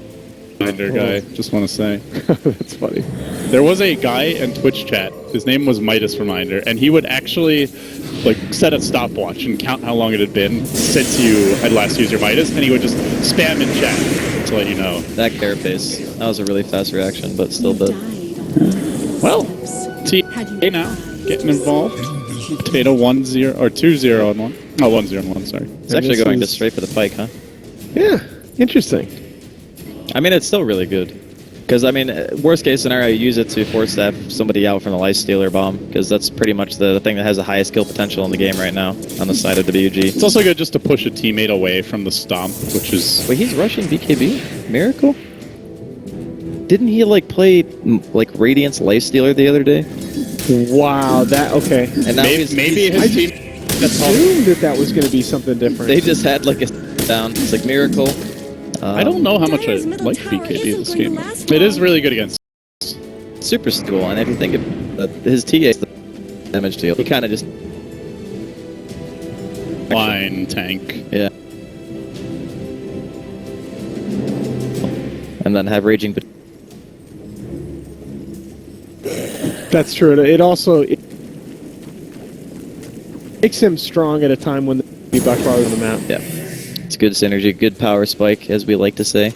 Minder guy, just want to say. That's funny. There was a guy in Twitch chat, his name was Midas Reminder, and he would actually set a stopwatch and count how long it had been since you had last used your Midas, and he would just spam in chat to let you know. That carapace. That was a really fast reaction, but still did. Well, TA now getting involved. Potato 1-0 or 2-0 on 1. Oh, 1-0 on 1, sorry. It's actually going just straight for the pike, huh? Yeah, interesting. I mean, it's still really good. Because, worst case scenario, you use it to force staff somebody out from the Lifestealer bomb, because that's pretty much the thing that has the highest kill potential in the game right now on the side of WG. It's also good just to push a teammate away from the stomp, which is... Wait, he's rushing BKB? Miracle? Didn't he, play, Radiance Lifestealer the other day? Wow, okay. And now maybe his team... assumed that was going to be something different. They just had, a down. It's Miracle... I don't know how much I like BKB this game. It is really good against super cool, and if you think of his TA is the damage deal, he kind of just line tank. Yeah. and then have Raging. That's true. It also makes him strong at a time when the back farther on the map. Yeah, it's good synergy, good power spike, as we like to say.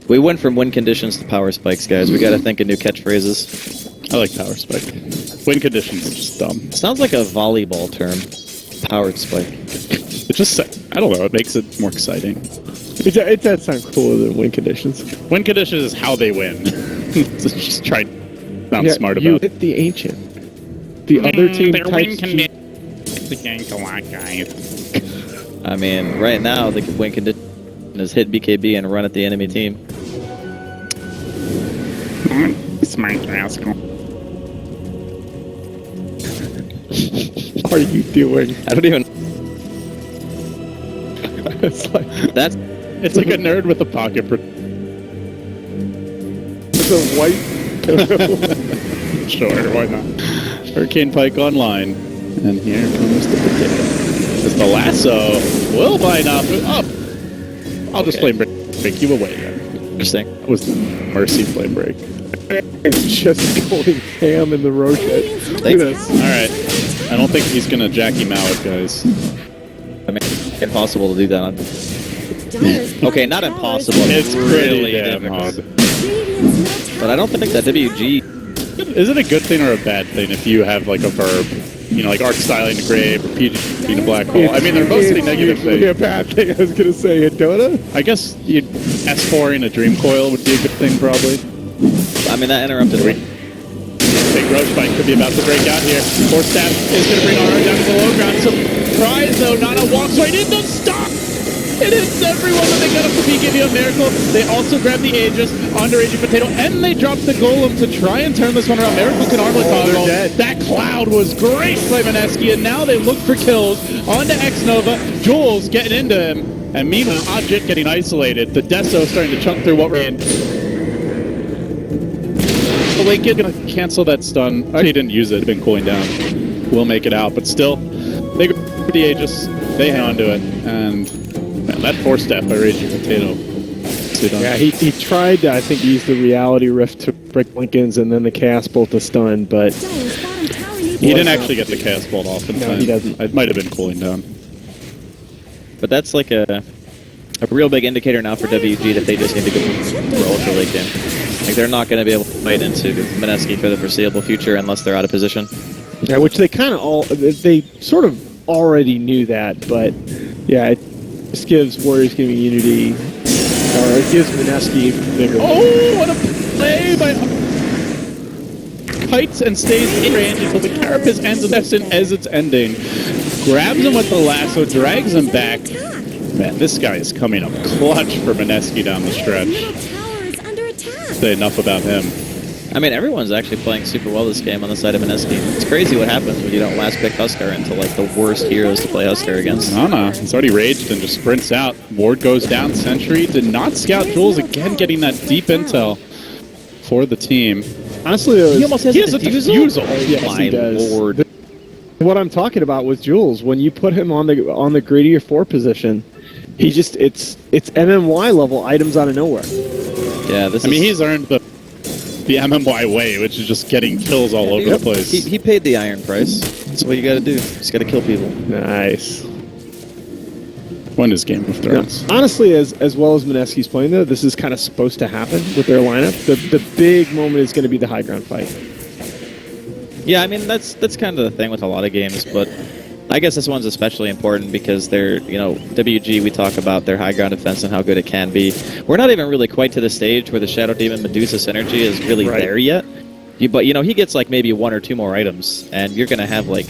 We went from win conditions to power spikes, guys. We got to think of new catchphrases. I like power spike. Win conditions is just dumb. Sounds like a volleyball term. Powered spike. It just, I don't know, it makes it more exciting. It does sound cooler than win conditions. Win conditions is how they win. So just try to sound smart about you it. hit the ancient. The other team Their win types... conditions a lot, guys. I mean, right now, the win condition is hit BKB and run at the enemy team. Smart rascal. What are you doing? I don't even... It's like... That's... It's like a nerd with a pocket. It's a white... Sure, why not? Hurricane Pike online. And here comes the potato. Because the lasso will bind up. I'll just flame break you away then. interesting. That was the Mercy flame break. It's just going ham in the rotate. Look at this. Alright. I don't think he's gonna Jackie Mallet, guys. I mean, impossible to do that on... Okay, not impossible. It's pretty really damn difficult. hard. But I don't think that WG... Is it a good thing or a bad thing if you have like a verb? You know, like Arc Styling the Grave, repeated being a black hole. I mean, they're mostly negative usually a things. bad thing. I was gonna say in Dota. I guess you'd S4 in a Dream Coil would be a good thing, probably. I mean, that interrupted me. Big Roach Fight could be about to break out here. Force Staff is going to bring Aura down to the low ground. Surprise, though, Nana walks right into stop! It hits everyone when they get up to BKB on Miracle. They also grab the Aegis onto Raging Potato, and they drop the Golem to try and turn this one around. Miracle can armor toggle. That cloud was great by Mineski, and now they look for kills onto X-Nova. Jules getting into him, and meanwhile, Object getting isolated. The Deso starting to chunk through what we're in. The late kid gonna cancel that stun. Oh, he didn't use it. It's been cooling down. We'll make it out, but still, they go for the Aegis. They hang on to it, and man, that force staff by Raging Potato. Yeah, he tried to, I think, use the reality rift to break Lincoln's and then the chaos bolt to stun, but He didn't actually get the chaos bolt off in time. No, he doesn't. It might have been cooling down. But that's like a real big indicator now for WG that they just need to go for ultra late game. Like, they're not going to be able to fight into Mineski for the foreseeable future unless they're out of position. yeah, which they kind of they sort of already knew that, but yeah, it just gives Warriors Gaming Unity, or it gives Mineski bigger. Oh, what a play by Kites and stays in range until the Carapace ends as it's ending. Grabs him with the lasso, drags him back. Man, this guy is coming up clutch for Mineski down the stretch. Say enough about him. I mean, everyone's actually playing super well this game on the side of Mineski. It's crazy what happens when you don't last pick Huskar into like the worst heroes to play Huskar against. Nana, he's already raged and just sprints out. Ward goes down, Sentry did not scout Jules, again getting that deep intel for the team. Honestly, He almost has He has a defusal. Yes, My he does. lord. What I'm talking about with Jules, when you put him on the greedier 4 position, he just it's MMY level items out of nowhere. Yeah, this I mean, he's earned the MMY way, which is just getting kills all over the place. He paid the iron price. That's what you got to do. Just got to kill people. Nice. Won his Game of Thrones. Honestly, as well as Mineski's playing though, this is kind of supposed to happen with their lineup. The big moment is going to be the high ground fight. Yeah, I mean, that's kind of the thing with a lot of games, but I guess this one's especially important because they're, you know, WG, we talk about their high ground defense and how good it can be. We're not even really quite to the stage where the Shadow Demon Medusa synergy is really there yet. But, you know, he gets like maybe 1 or 2 more items, and you're going to have like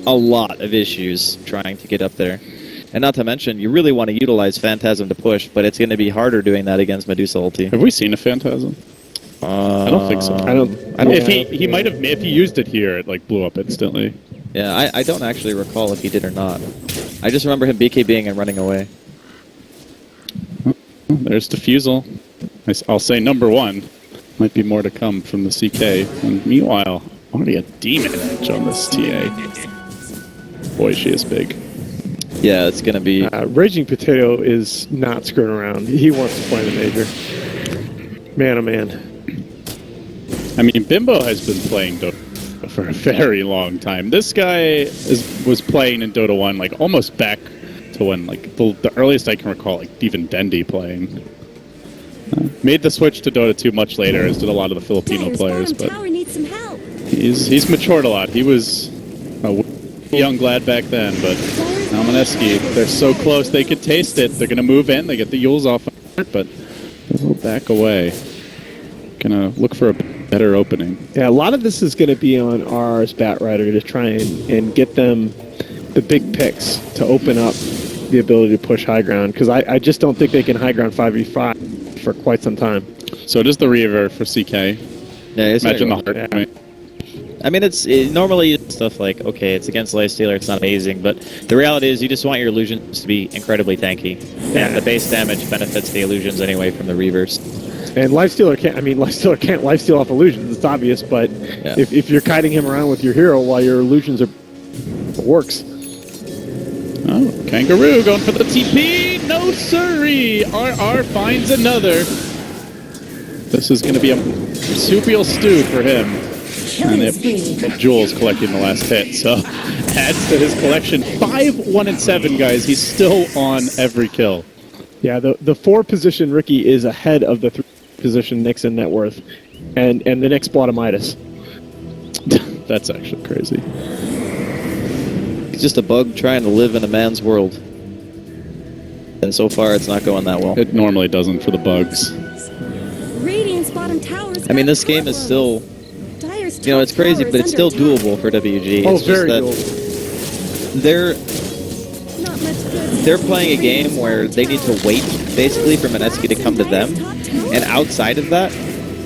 a lot of issues trying to get up there. And not to mention, you really want to utilize Phantasm to push, but it's going to be harder doing that against Medusa ulti. Have we seen a Phantasm? I don't think so. I don't. If he might have, if he used it here, it like blew up instantly. Yeah, I don't actually recall if he did or not. I just remember him BKBing and running away. There's Diffusal. I'll say number 1. Might be more to come from the CK. And meanwhile, already a demon edge on this TA. Boy, she is big. Yeah, it's going to be... Raging Potato is not screwing around. He wants to play in the major. Man, oh man. I mean, Bimbo has been playing Dota for a very long time. This guy was playing in Dota 1 like almost back to when like the earliest I can recall, like even Dendi playing. Made the switch to Dota 2 much later, as did a lot of the Filipino players, but he's matured a lot. He was a young lad back then, but now Mineski, they're so close they could taste it. They're gonna move in, they get the Yules off, but they'll back away. Gonna look for a better opening. Yeah, a lot of this is going to be on RR's Batrider to try and get them the big picks to open up the ability to push high ground, because I just don't think they can high ground 5v5 for quite some time. So does the Reaver for CK. Yeah, it's Imagine the gonna heart. go- Right? I mean, normally stuff like, okay, it's against Lifestealer, it's not amazing, but the reality is you just want your illusions to be incredibly tanky. And the base damage benefits the illusions anyway from the Reavers. And Lifestealer can't lifesteal off illusions, it's obvious, but Yeah. if you're kiting him around with your hero while your illusions are... it works. Oh, Kangaroo going for the TP. No siree. RR finds another. This is going to be a marsupial stew for him. And Jules collecting the last hit, so adds to his collection. 5, 1, and 7, guys. He's still on every kill. Yeah, the 4 position Ricky is ahead of the 3 position Nixon net worth, and the next Bottomitis. That's actually crazy. It's just a bug trying to live in a man's world. And so far, it's not going that well. It normally doesn't for the bugs. I mean, this game is still... You know, it's crazy, but it's still doable for WG. Oh, it's very just that doable. they're playing a game where they need to wait, basically, for Mineski to come to them. And outside of that,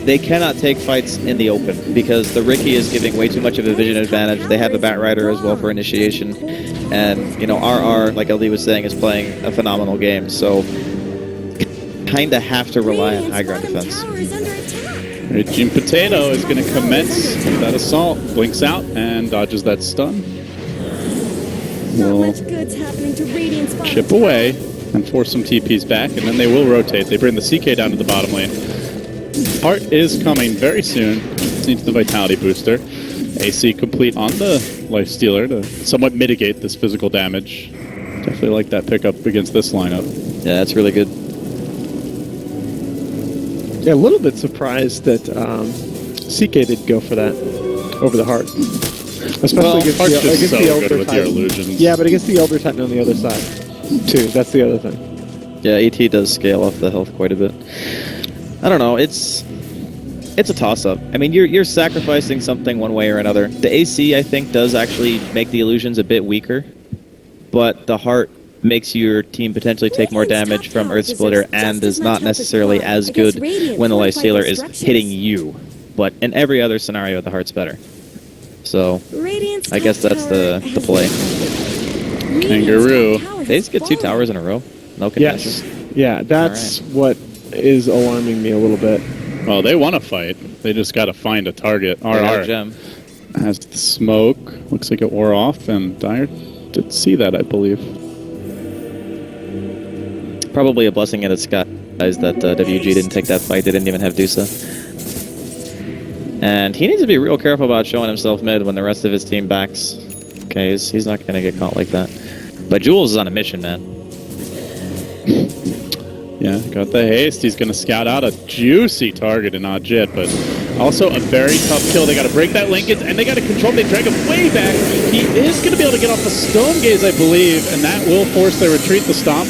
they cannot take fights in the open, because the Ricky is giving way too much of a vision advantage. They have a Batrider as well for initiation. And, you know, RR, like LD was saying, is playing a phenomenal game. So, kind of have to rely on high ground defense. Raging Potato is going to commence that assault. Blinks out and dodges that stun. Will chip away and force some TPs back, and then they will rotate. They bring the CK down to the bottom lane. Heart is coming very soon. Needs the Vitality Booster. AC complete on the Lifestealer to somewhat mitigate this physical damage. Definitely like that pickup against this lineup. Yeah, that's really good. Yeah, a little bit surprised that CK did go for that over the Heart. Especially against Heart's just against so the good Elder with Titan. your illusions. Yeah, but against the Elder Titan on the other side, too. That's the other thing. Yeah, ET does scale off the health quite a bit. I don't know, it's a toss-up. I mean, you're sacrificing something one way or another. The AC, I think, does actually make the illusions a bit weaker, but the Heart makes your team potentially take more damage from Earth Splitter and is not necessarily as good when the Lifestealer is hitting you. But in every other scenario, the Heart's better. So, I guess that's the play. Kangaroo. They just get 2 towers in a row. No contention. Yes. Yeah, that's what is alarming me a little bit. Oh, they want to fight. They just got to find a target. They got a RR gem. has the smoke. Looks like it wore off, and Dire did see that, I believe. Probably a blessing in disguise that WG didn't take that fight. They didn't even have Dusa. And he needs to be real careful about showing himself mid when the rest of his team backs. Okay, he's not going to get caught like that. But Jules is on a mission, man. Yeah, got the haste. He's going to scout out a juicy target in Ajit, but also a very tough kill. They got to break that linkage, and they got to control. They drag him way back. He is going to be able to get off a Stone Gaze, I believe, and that will force their retreat. The stomp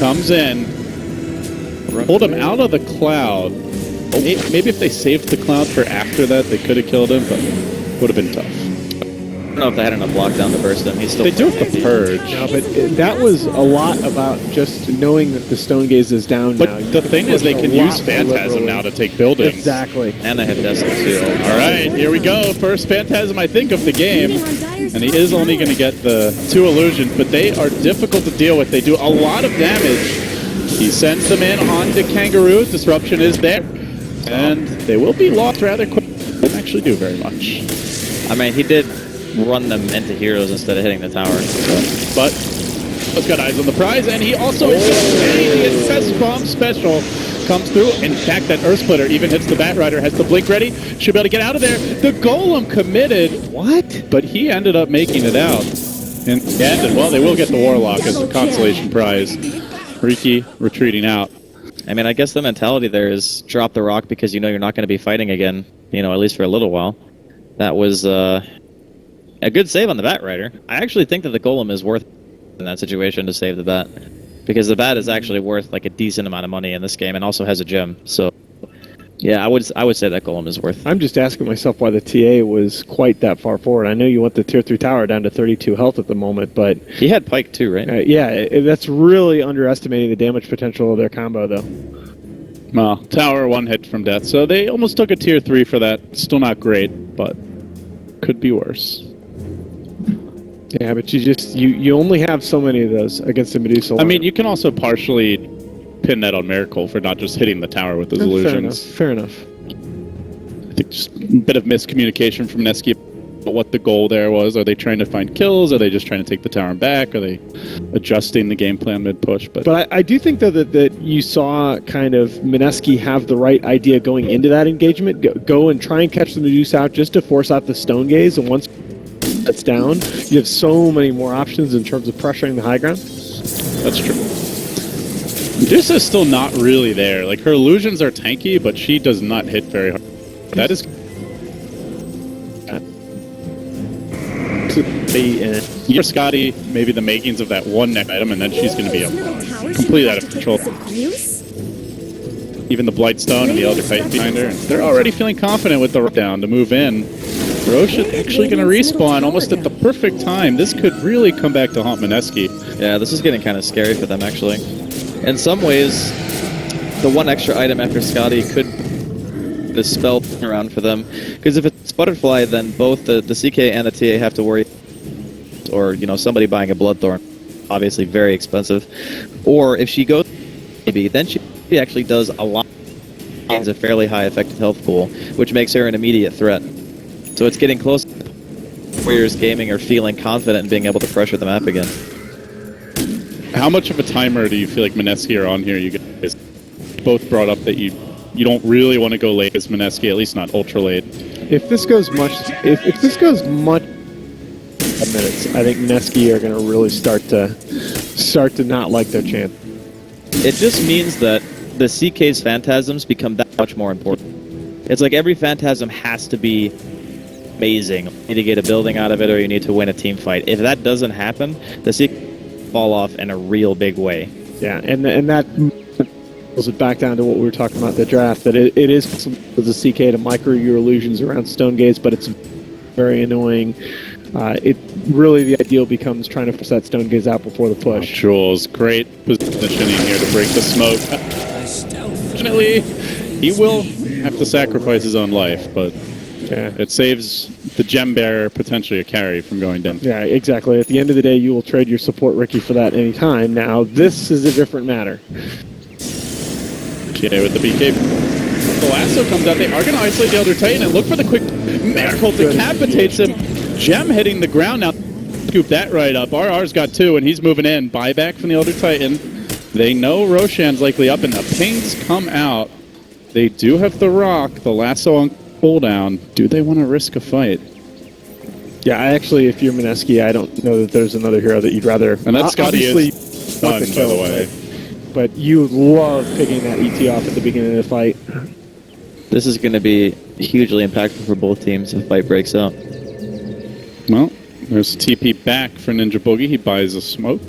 comes in. Pulled him out of the cloud. Maybe if they saved the cloud for after that, they could have killed him, but would have been tough. I don't know if they had enough lockdown to burst him. He's still. They do have the purge. No, but that was a lot about just knowing that the Stone Gaze is down But now. the thing is, they can use Phantasm now to take buildings. Exactly. And they have Destiny too. All right, here we go. First Phantasm, I think, of the game. And he is only going to get the 2 illusions, but they are difficult to deal with. They do a lot of damage. He sends them in onto Kangaroo. Disruption is there. And they will be lost rather quick. They don't actually do very much. I mean, he did run them into heroes instead of hitting the tower. But he's got eyes on the prize, and he also is he gets Fest Bomb special. comes through. In fact, that Earth Splitter even hits the Batrider, has the blink ready, should be able to get out of there. The Golem committed. What? But he ended up making it out. And well, they will get the Warlock as a consolation prize. Riki retreating out. I mean, I guess the mentality there is drop the rock because you know you're not going to be fighting again, you know, at least for a little while. That was a good save on the Batrider. I actually think that the Golem is worth in that situation to save the Bat. Because the Bat is actually worth like a decent amount of money in this game and also has a gem. So, yeah, I would say that Golem is worth. I'm just asking myself why the TA was quite that far forward. I know you want the tier 3 tower down to 32 health at the moment, but... He had Pike too, right? Yeah, that's really underestimating the damage potential of their combo, though. Well, tower, one hit from death. So they almost took a tier 3 for that. Still not great, but could be worse. Yeah, but you only have so many of those against the Medusa. I mean, you can also partially pin that on Miracle for not just hitting the tower with those illusions. Fair enough. I think just a bit of miscommunication from Mineski about what the goal there was. Are they trying to find kills? Are they just trying to take the tower back? Are they adjusting the game plan mid-push? But I do think, though, that you saw kind of Mineski have the right idea going into that engagement. Go and try and catch the Medusa out just to force out the Stone Gaze, and once that's down, you have so many more options in terms of pressuring the high ground. That's true. Medusa's still not really there. Like, her illusions are tanky, but she does not hit very hard. That is... For Scotty, maybe the makings of that one neck item, and then she's going to be completely out of control. Even the Blightstone and the Elder Titan behind her. They're already feeling confident with the down to move in. Roche is actually going to respawn almost at the perfect time. This could really come back to haunt Mineski. Yeah, this is getting kind of scary for them, actually. In some ways, the one extra item after Scotty could the spell around for them. Because if it's Butterfly, then both the CK and the TA have to worry. Or, you know, somebody buying a Bloodthorn. Obviously very expensive. Or if she goes maybe, then she actually does a lot. Gains a fairly high effective health pool, which makes her an immediate threat. So it's getting close. Warriors Gaming are feeling confident in being able to pressure the map again. How much of a timer do you feel like Mineski are on here? You guys both brought up that you don't really want to go late as Mineski, at least not ultra late. If this goes much minutes, I think Mineski are going to really start to not like their champ. It just means that the CK's phantasms become that much more important. It's like every phantasm has to be amazing. You need to get a building out of it, or you need to win a team fight. If that doesn't happen, the CK fall off in a real big way. Yeah, and that pulls it back down to what we were talking about the draft, that it is possible as a CK to micro your illusions around Stone Gaze, but it's very annoying. It really, the ideal becomes trying to force that Stone Gaze out before the push. Jules, great positioning here to break the smoke. Fortunately, he will have to sacrifice his own life, but yeah, it saves the gem bearer, potentially a carry, from going down. Yeah, exactly. At the end of the day, you will trade your support Riki for that any time. Now, this is a different matter. Yeah, with the BK. The lasso comes out. They are going to isolate the Elder Titan and look for the quick Miracle decapitates him. Gem hitting the ground now. Scoop that right up. RR's got two, and he's moving in. Buyback from the Elder Titan. They know Roshan's likely up, and the pings come out. They do have the rock, the lasso on cooldown. Do they want to risk a fight? Yeah, actually, if you're Mineski, I don't know that there's another hero that you'd rather... And that Scotty is done, by the way. But you love picking that ET off at the beginning of the fight. This is going to be hugely impactful for both teams if the fight breaks out. Well, there's TP back for Ninja Boogie. He buys a smoke.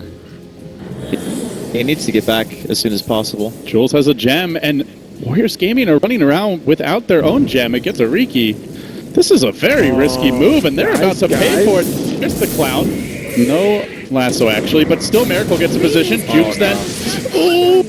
He needs to get back as soon as possible. Jules has a gem, and Warriors Gaming are running around without their own gem against a Riki. This is a very risky move, and they're about to pay for it. There's the cloud. No lasso, actually, but still Miracle gets a position. Jukes then. Ooh,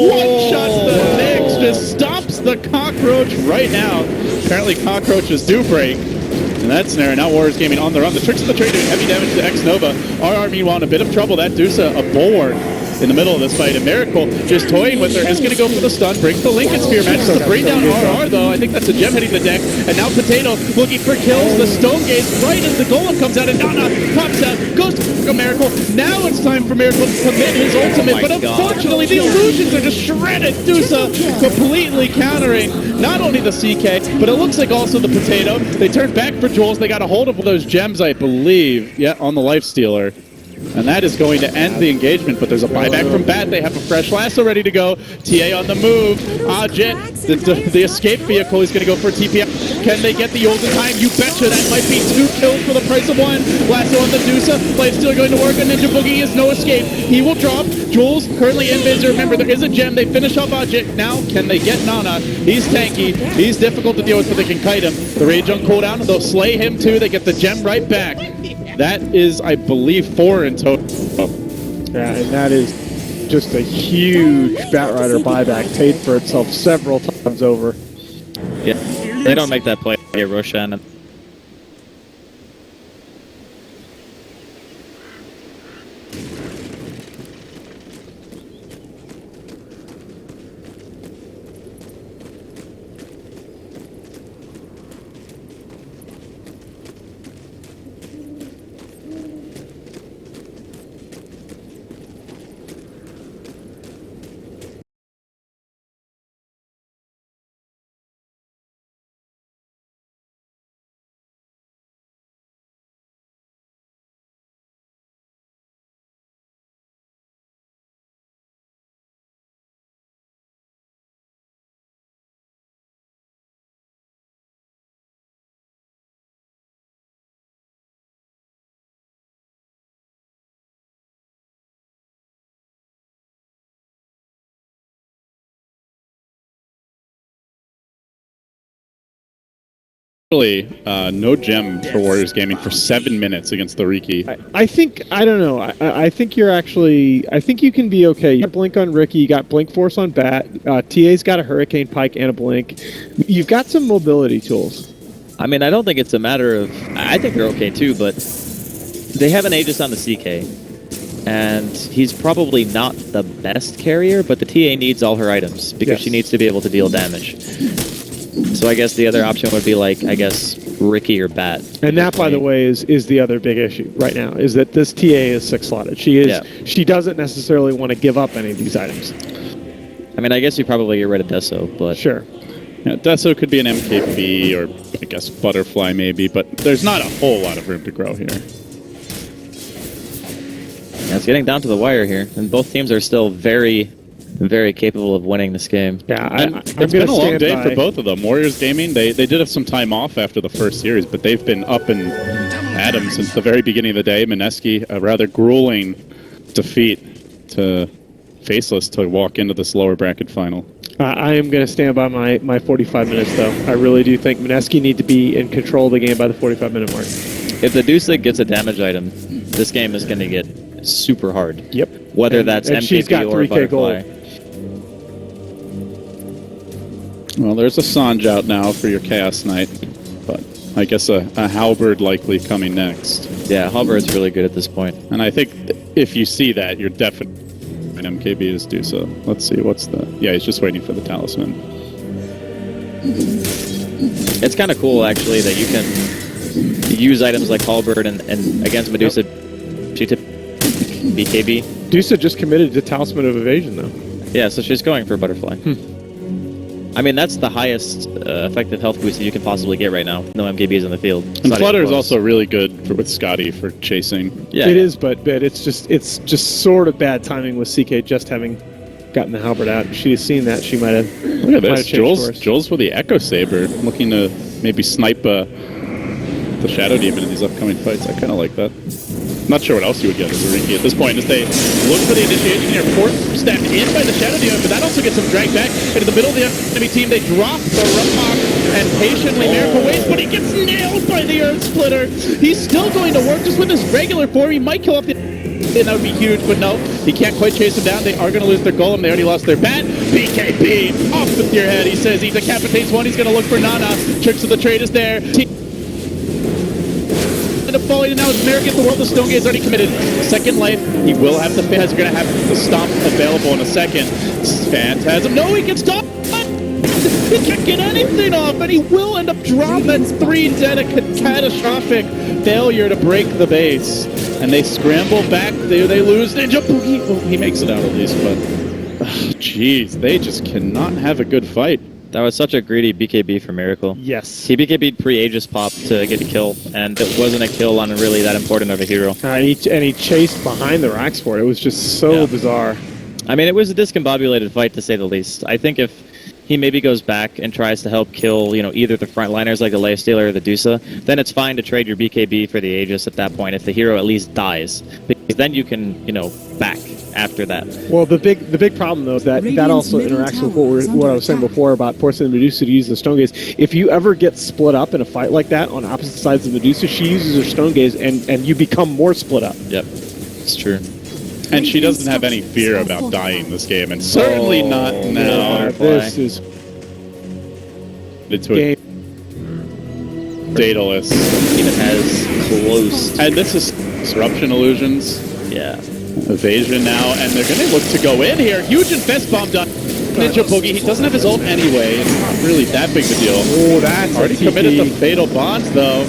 one shot to the Nyx just stops the cockroach right now. Apparently cockroaches do break. And that snare, now Warriors Gaming on the run. The Tricks of the Trade doing heavy damage to X-Nova. RR meanwhile in a bit of trouble. That Dusa, a bulwark. in the middle of this fight, and Miracle just toying with her, is going to go for the stun, brings the Lincoln Spear, manages to bring down RR though. I think that's a gem hitting the deck, and now Potato looking for kills. The Stone Gaze right as the Golem comes out, and Nana pops out, goes to Miracle. Now it's time for Miracle to commit his ultimate, but unfortunately the illusions are just shredded. DOTA completely countering not only the CK, but it looks like also the Potato. They turn back for Jules. They got a hold of those gems, I believe, on the Lifestealer. And that is going to end the engagement, but there's a buyback from Bat. They have a fresh lasso ready to go. TA on the move. Ajit, the escape vehicle, is going to go for a TP. Can they get the ult in time? You betcha. That might be 2 kills for the price of 1. Lasso on the Deusa. Lifestealer going to work. And Ninja Boogie is no escape. He will drop. Jules currently in Viz. Remember, there is a gem. They finish off Ajit. Now, can they get Nana? He's tanky. He's difficult to deal with, but they can kite him. The Rage on cooldown. They'll slay him too. They get the gem right back. That is, I believe, 4 in total. Yeah, and that is just a huge Batrider buyback, paid for itself several times over. Yeah, they don't make that play. Yeah, Roshan. No gem for Warriors Gaming for 7 minutes against the Riki. I think, I don't know, I think you're actually, I think you can be okay. You got Blink on Ricky, you got Blink Force on Bat, TA's got a Hurricane Pike and a Blink. You've got some mobility tools. I mean, I don't think it's a matter of... I think they're okay too, but they have an Aegis on the CK. And he's probably not the best carrier, but the TA needs all her items because she needs to be able to deal damage. So I guess the other option would be like, I guess, Ricky or Bat. And that, by the way, is the other big issue right now, is that this TA is 6-slotted. She doesn't necessarily want to give up any of these items. I mean, I guess you probably get rid of Deso, but... Sure. Yeah, Deso could be an MKB or, I guess, Butterfly maybe, but there's not a whole lot of room to grow here. Yeah, it's getting down to the wire here, and both teams are still very capable of winning this game. Yeah, it's been a long day for both of them. Warriors Gaming, they did have some time off after the first series, but they've been up and at 'em since the very beginning of the day. Mineski, a rather grueling defeat to Faceless to walk into this lower bracket final. I am going to stand by my 45 minutes, though. I really do think Mineski need to be in control of the game by the 45-minute mark. If the Deuce gets a damage item, this game is going to get super hard. Yep. Whether that's MKB she's got or 3K Butterfly. gold. Well, there's a Sanj out now for your Chaos Knight, but I guess a Halberd likely coming next. Yeah, Halberd's really good at this point. And I think if you see that, you're definitely an MKB is due, so let's see, what's the... Yeah, he's just waiting for the Talisman. It's kind of cool, actually, that you can use items like Halberd and against Medusa, she took BKB. Medusa just committed to Talisman of Evasion, though. Yeah, so she's going for Butterfly. I mean, that's the highest effective health boost that you can possibly get right now. No MKBs in the field. And Flutter is also really good with Scotty for chasing. Yeah, it is, but it's just sort of bad timing with CK just having gotten the Halberd out. If she had seen that, she might have. Look at this, Jules with the Echo Saber, looking to maybe snipe the Shadow Demon in these upcoming fights. I kind of like that. Not sure what else you would get as a Riki at this point as they look for the initiation here. Fourth step in by the Shadow Demon, but that also gets them dragged back into the middle of the enemy team. They drop the Rumhawk and patiently Miracle waits, but he gets nailed by the Earth Splitter. He's still going to work just with his regular form. He might kill off the... And that would be huge, but no, he can't quite chase him down. They are going to lose their Golem. They already lost their Bat. BKB off with your head. He says he decapitates one. He's going to look for Nana. Tricks of the Trade is there. To falling, and now it's Merrick at the world. The Stone Gate's already committed. Second life, he will have the fans are going to have the stomp available in a second. Phantasm, no, he gets stopped! He can't get anything off, and he will end up dropping. That's 3 dead, a catastrophic failure to break the base. And they scramble back, they lose. Ninja Boogie, oh, he makes it out at least, but jeez, they just cannot have a good fight. That was such a greedy BKB for Miracle. Yes. He BKB'd pre-Aegis pop to get a kill, and it wasn't a kill on really that important of a hero. And he chased behind the racks for it. It was just so bizarre. I mean, it was a discombobulated fight, to say the least. I think if he maybe goes back and tries to help kill, either the frontliners like the Leia Stealer or the Dusa, then it's fine to trade your BKB for the Aegis at that point if the hero at least dies. Because then you can, back after that. Well, the big problem though is that also interacts with what I was saying before about forcing the Medusa to use the Stone Gaze. If you ever get split up in a fight like that on opposite sides of Medusa, she uses her Stone Gaze and you become more split up. Yep, it's true. And she doesn't have any fear about dying this game, and certainly not now. This is into a Daedalus. Even has close. And this is Disruption Illusions. Yeah. Evasion now, and they're going to look to go in here. Huge Infest Bomb done. Ninja Boogie, he doesn't have his ult anyway. It's not really that big of a deal. Oh, that's already committed the Fatal Bonds, though.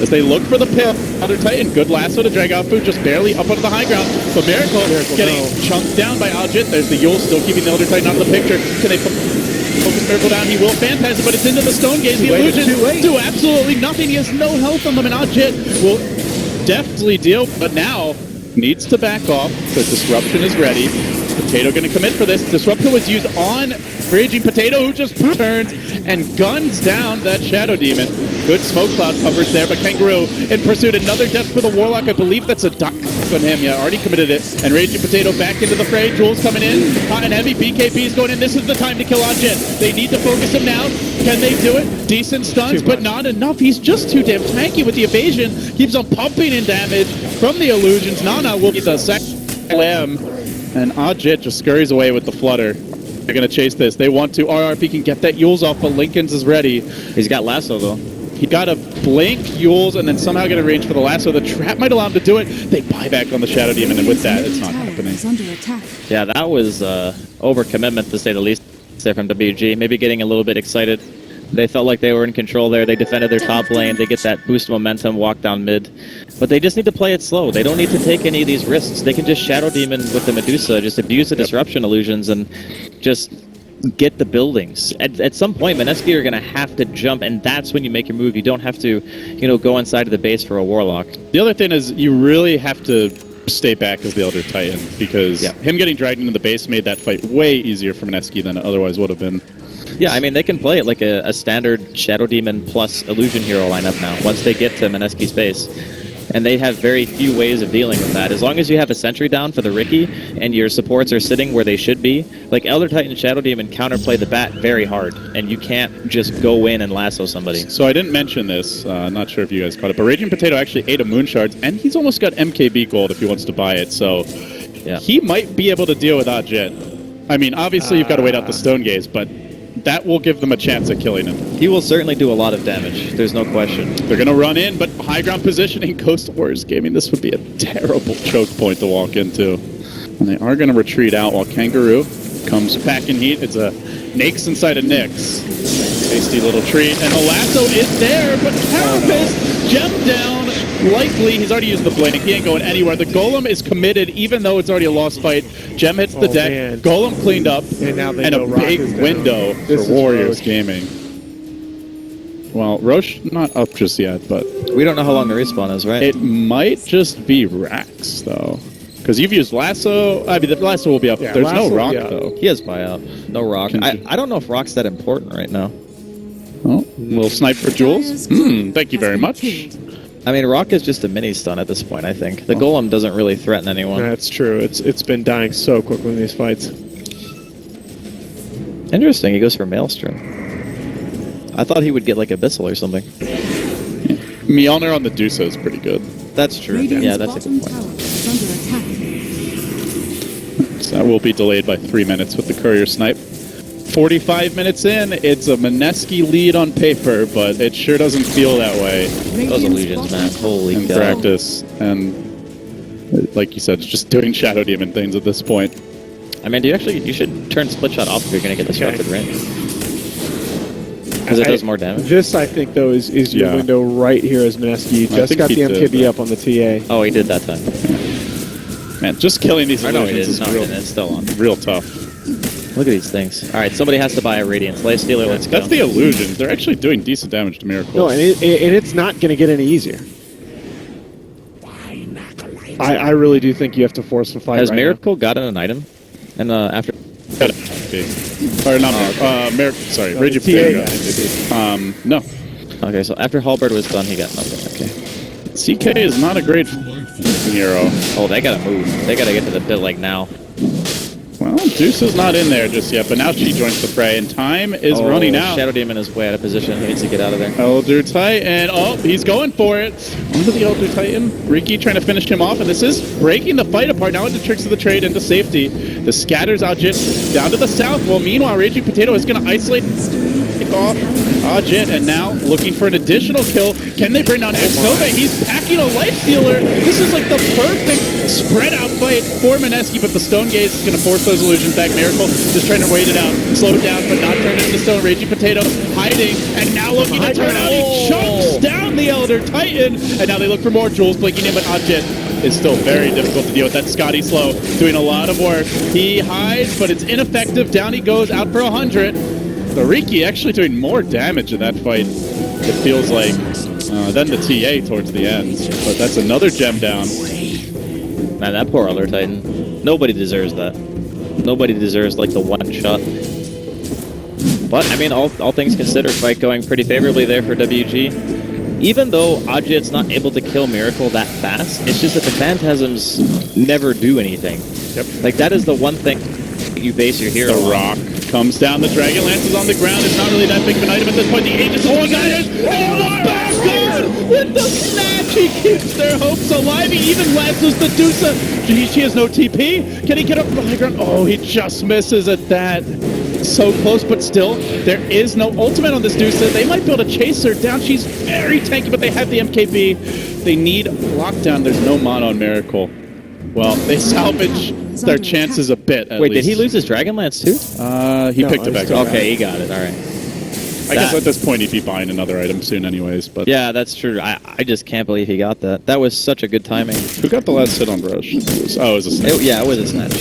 As they look for the pill, Elder Titan, good lasso to drag out food, just barely up onto the high ground. But Miracle getting chunked down by Aljit. There's the Yule still keeping the Elder Titan out of the picture. Can they focus Miracle down? He will Phantasm, but it's into the Stone Gaze. The illusion do absolutely nothing. He has no health on them, and Aljit will deftly deal, but now needs to back off. The Disruption is ready. Potato going to commit for this. Disruptor was used on Raging Potato, who just turns and guns down that Shadow Demon. Good smoke cloud coverage there, but Kangaroo in pursuit. Another death for the Warlock. I believe that's a duck on him. Yeah, already committed it. And Raging Potato back into the fray. Jules coming in. Hot and heavy. BKB's going in. This is the time to kill Ajit. They need to focus him now. Can they do it? Decent stuns, but not enough. He's just too damn tanky with the evasion. Keeps on pumping in damage from the illusions. Nana will get the second lamb. And Ajit just scurries away with the flutter. They're going to chase this. They want to. RRP can get that Yules off, but Lincoln's is ready. He's got lasso, though. He got a blink Yules and then somehow get a range for the lasso. The trap might allow him to do it. They buy back on the Shadow Demon, and with that, it's not happening. Yeah, that was overcommitment, to say the least, there from WG. Maybe getting a little bit excited. They felt like they were in control there. They defended their top lane. They get that boost momentum, walk down mid. But they just need to play it slow. They don't need to take any of these risks. They can just Shadow Demon with the Medusa, just abuse the Disruption Illusions, and just get the buildings. At some point, Mineski are going to have to jump, and that's when you make your move. You don't have to, go inside of the base for a Warlock. The other thing is you really have to stay back as the Elder Titan, because him getting dragged into the base made that fight way easier for Mineski than it otherwise would have been. Yeah, I mean, they can play it like a standard Shadow Demon plus Illusion Hero lineup now, once they get to Mineski's base. And they have very few ways of dealing with that. As long as you have a sentry down for the Riki, and your supports are sitting where they should be, like Elder Titan Shadow Demon counterplay the bat very hard, and you can't just go in and lasso somebody. So I didn't mention this, not sure if you guys caught it, but Raging Potato actually ate a Moon Shards, and he's almost got MKB gold if he wants to buy it, so he might be able to deal with Ajit. I mean, obviously you've got to wait out the Stone Gaze, but that will give them a chance at killing him. He will certainly do a lot of damage. There's no question. They're going to run in, but high ground positioning, Coastal Warriors Gaming, this would be a terrible choke point to walk into. And they are going to retreat out while Kangaroo comes back in heat. It's a Nakes inside a Nyx. Tasty little treat. And the lasso is there, but Carapace gemmed down. Likely, he's already used the blink. He ain't going anywhere. The Golem is committed, even though it's already a lost fight. Gem hits the deck. Man. Golem cleaned up. And now they and a big window for Warriors Gaming. Well, Roche not up just yet, but we don't know how long the respawn is, right? It might just be Rax, though. Because you've used Lasso. I mean, the Lasso will be up. There's Lasso, no Rock, though. He has buyout. No Rock. I don't know if Rock's that important right now. Oh, we'll snipe for Jules. Thank you very much. I mean, Rock is just a mini stun at this point, I think. The Golem doesn't really threaten anyone. That's true. It's been dying so quickly in these fights. Interesting, he goes for Maelstrom. I thought he would get like Abyssal or something. Mjolnir on the Dusa is pretty good. That's true. Yeah, that's a good point. So that will be delayed by 3 minutes with the Courier Snipe. 45 minutes in, it's a Mineski lead on paper, but it sure doesn't feel that way Those illusions, man. Holy in cow. practice. And like you said, it's just doing Shadow Demon things at this point. I mean, you should turn split shot off if you're going to get disrupted range. Because it does more damage. This, I think, though, is your window right here as Mineski. Just think got he the did MKB that. up on the TA. Oh, he did that time. Man, just killing these I know he illusions did. is No, real, it's still on. real tough. Look at these things. All right, somebody has to buy a Radiant. Life Stealer, let's go. That's the illusions. They're actually doing decent damage to Miracle. No, and it's not going to get any easier. I really do think you have to force the fight. Has right Miracle gotten an item? And after... Or not Miracle, sorry, now. Raging TA Potato. guy. No. Okay, so after Halberd was done, he got nothing. Okay. CK is not a great hero. Oh, they gotta move. They gotta get to the pit like now. Well, Deuce is not in there just yet, but now she joins the fray, and time is running out. Shadow Demon is way out of position. He needs to get out of there. Elder Titan, oh, he's going for it. Onto the Elder Titan. Riki trying to finish him off, and this is breaking the fight apart now into Tricks of the Trade into safety. The scatters Ajit down to the south. Well, meanwhile, Raging Potato is going to isolate off Ajit, and now looking for an additional kill. Can they bring down X-Nova? He's packing a Life Stealer. This is like the perfect spread out fight for Mineski, but the Stone Gaze is going to force those illusions back. Miracle just trying to wait it out, slow it down, but not turn it into Stone. Raging Potato hiding, and now looking to turn out. He chunks down the Elder Titan, and now they look for more jewels blinking in, but Ajit is still very difficult to deal with. That Scotty Slow doing a lot of work. He hides, but it's ineffective. Down he goes, out for 100. The Riki actually doing more damage in that fight, it feels like, than the TA towards the end. But that's another gem down. Man, that poor Elder Titan. Nobody deserves that. Nobody deserves, like, the one shot. But, I mean, all things considered, fight going pretty favorably there for WG. Even though Ajit's not able to kill Miracle that fast, it's just that the Phantasms never do anything. Yep. Like, that is the one thing you base your hero The on. Rock comes down. The Dragon Lance is on the ground. It's not really that big of an item at this point. The Aegis is one guy. Oh, the bastard! With the snatch, he keeps their hopes alive. He even lassos the Dusa. She has no TP. Can he get up from the high ground? Oh, he just misses at that. So close, but still, there is no ultimate on this Dusa. They might be able to chase her down. She's very tanky, but they have the MKB. They need lockdown. There's no mana on Miracle. Well, they salvage their chances a bit, at Wait, least. did he lose his Dragon Lance too? He picked it back up. Okay, he got it. All right. I guess at this point he'd be buying another item soon anyways, but... Yeah, that's true. I just can't believe he got that. That was such a good timing. Who got the last hit on Brush? It was a snatch. Yeah, it was a snatch.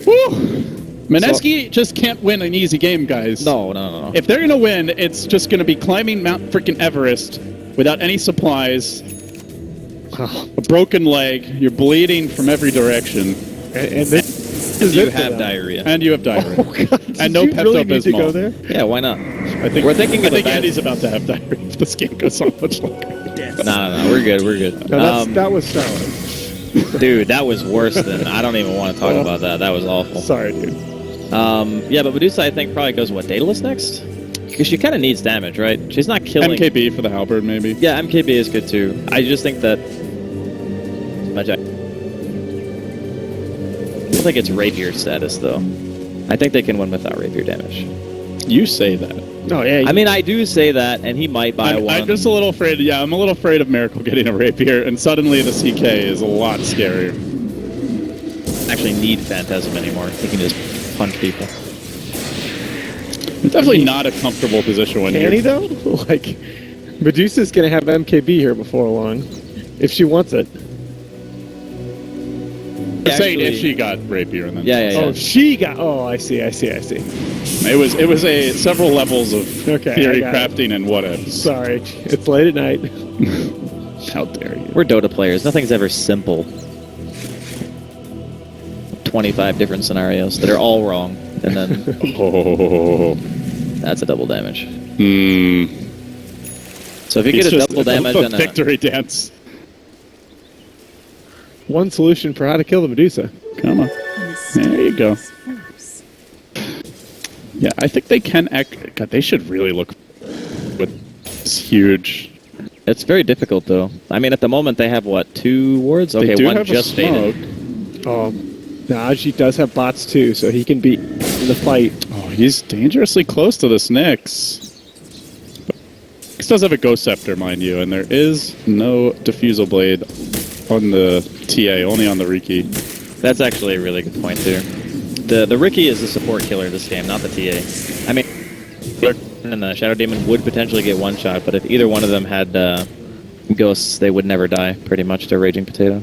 Woo! Mineski just can't win an easy game, guys. No. If they're going to win, it's just going to be climbing Mount freaking Everest without any supplies. A broken leg. You're bleeding from every direction. And this is You it for have them. diarrhea. And you have diarrhea. Oh, God. And no Did you really need to Pepto-Bismol. go there? Yeah, why not? I think We're thinking of I think the bad- Andy's about to have diarrhea if this game goes on much longer. No. We're good. No, that was solid. Dude, that was worse than... I don't even want to talk about that. That was awful. Sorry, dude. Yeah, but Medusa, I think, probably goes, what, Daedalus next? Because she kind of needs damage, right? She's not killing... MKB for the Halberd, maybe. Yeah, MKB is good, too. I just think that... I don't think it's Rapier status, though. I think they can win without Rapier damage. You say that. No, yeah. I mean, I do say that, and he might buy one. I'm just a little afraid. Yeah, I'm a little afraid of Miracle getting a Rapier, and suddenly the CK is a lot scarier. Actually need Phantasm anymore. He can just punch people. It's definitely not a comfortable position when Can he, you're... though? Like, Medusa's going to have MKB here before long, if she wants it. I'm saying if Actually- she got Rapier and then... Yeah. Oh, she got... Oh, I see. It was a several levels of theory I got crafting and what ifs. Sorry. It's late at night. How dare you? We're Dota players. Nothing's ever simple. 25 different scenarios that are all wrong, and then Oh. that's a double damage. Hmm. So if you get a double damage a and a... victory dance. One solution for how to kill the Medusa. Come on. There you go. Yeah, I think they can act... God, they should really look with this huge... It's very difficult, though. I mean, at the moment, they have, what, 2 wards? Okay, they do one have just a smoke. faded. Najee does have bots too, so he can beat in the fight. Oh, he's dangerously close to this Nyx. Nyx does have a Ghost Scepter, mind you, and there is no Diffusal Blade on the TA, only on the Riki. That's actually a really good point, too. The Riki is the support killer this game, not the TA. I mean, and the Shadow Demon would potentially get one shot, but if either one of them had ghosts, they would never die, pretty much, to Raging Potato.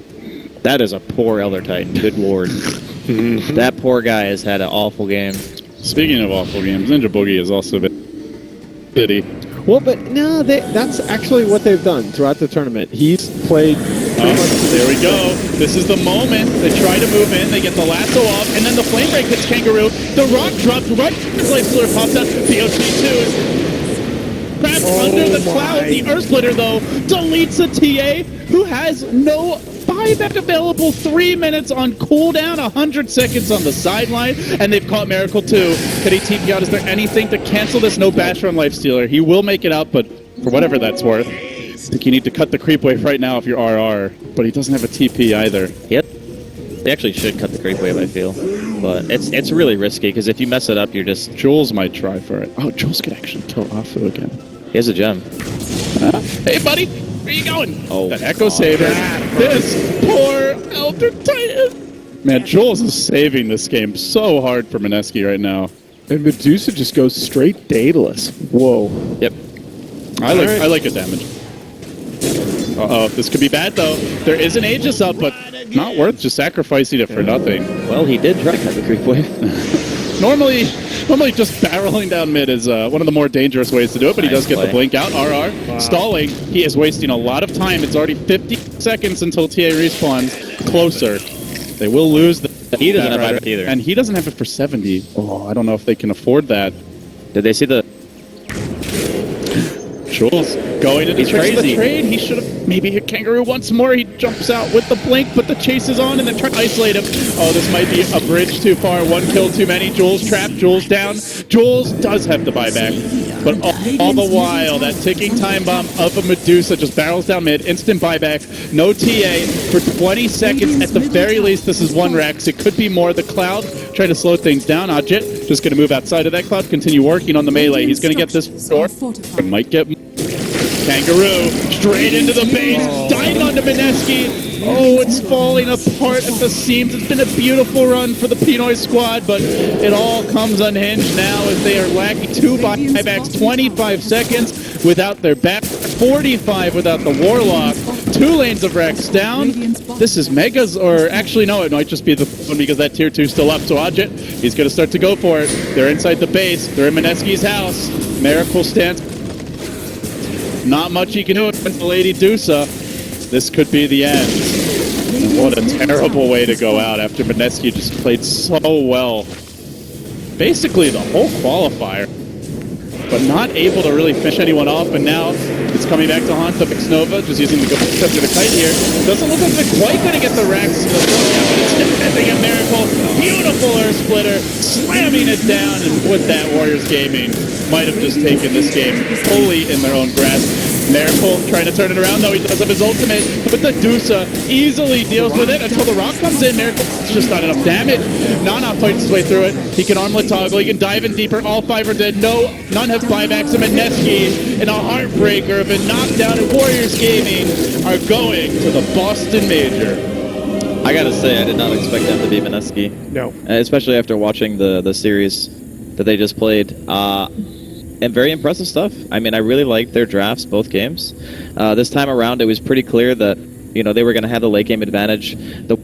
That is a poor Elder Titan, good lord. That poor guy has had an awful game. Speaking of awful games, Ninja Boogie has also been shitty. Well, but no, that's actually what they've done throughout the tournament. He's played pretty much. There we go. This is the moment. They try to move in. They get the lasso off, and then the flame break hits Kangaroo. The rock drops right. His life splitter pops out. DOTA2 is trapped under the cloud. The Earth Splitter, though, deletes a TA who has no buyback available. 3 minutes on cooldown, 100 seconds on the sideline, and they've caught Miracle too. Could he TP out? Is there anything to cancel this? No bash from Lifestealer. He will make it out, but for whatever that's worth, I think you need to cut the creep wave right now if you're RR, but he doesn't have a TP either. Yep. They actually should cut the creep wave, I feel. But it's really risky, because if you mess it up, you're just... Jules might try for it. Oh, Jules could actually kill Afu again. He has a gem. Hey, buddy! Where you going? Oh, the Echo Saber. This poor Elder Titan. Man, Jules is saving this game so hard for Mineski right now. And Medusa just goes straight dataless. Whoa. Yep. I like the damage. Uh-oh, this could be bad, though. There is an Aegis up, but not worth just sacrificing it for nothing. Well, he did try to cut the creep wave. Normally just barreling down mid is one of the more dangerous ways to do it, but he does get the blink out. RR stalling. He is wasting a lot of time. It's already 50 seconds until TA respawns. Closer. They will lose the... He doesn't have it either. And he doesn't have it for 70. Oh, I don't know if they can afford that. Did they see the... Jules going to the crazy. trade. He should have maybe hit Kangaroo once more. He jumps out with the blink, but the chase is on, and then try to isolate him. Oh, this might be a bridge too far. One kill too many. Jules trapped. Jules down. Jules does have the buyback, but all the while, that ticking time bomb of a Medusa just barrels down mid. Instant buyback. No TA for 20 seconds. At the very least, this is one Rex. It could be more. The Cloud trying to slow things down. Ajit just going to move outside of that Cloud, continue working on the melee. He's going to get this door. But might get... Kangaroo straight into the base, dying onto Mineski. Oh, it's falling apart at the seams. It's been a beautiful run for the Pinoy squad, but it all comes unhinged now as they are lacking 2 buybacks, 25 seconds without their back, 45 without the Warlock, 2 lanes of Rex down. This is Megas, or actually no, it might just be the one because that tier 2 is still up. So Ajit, he's going to start to go for it. They're inside the base. They're in Mineski's house. Miracle stands. Not much he can do against the Lady Dusa. This could be the end. And what a terrible way to go out after Mineski just played so well. Basically the whole qualifier. But not able to really finish anyone off, and now it's coming back to haunt the Nova, just using the Ghost Scepter to kite here. Doesn't look like they're quite going to get the Rex. It's defending a Miracle. Beautiful Earth Splitter, slamming it down, and with that, Warriors Gaming might have just taken this game fully in their own grasp. Miracle trying to turn it around, though he does have his ultimate, but the Dusa easily deals with it until the rock comes in. Miracle, it's just not enough damage. Nana fights his way through it. He can armlet toggle, he can dive in deeper. All 5 are dead. None have buybacks. And Mineski in a heartbreaker of a knockdown, and Warriors Gaming are going to the Boston Major. I gotta say, I did not expect them to be Mineski. No. Especially after watching the series that they just played. And very impressive stuff. I mean, I really liked their drafts, both games. This time around, it was pretty clear that, you know, they were going to have the late game advantage. The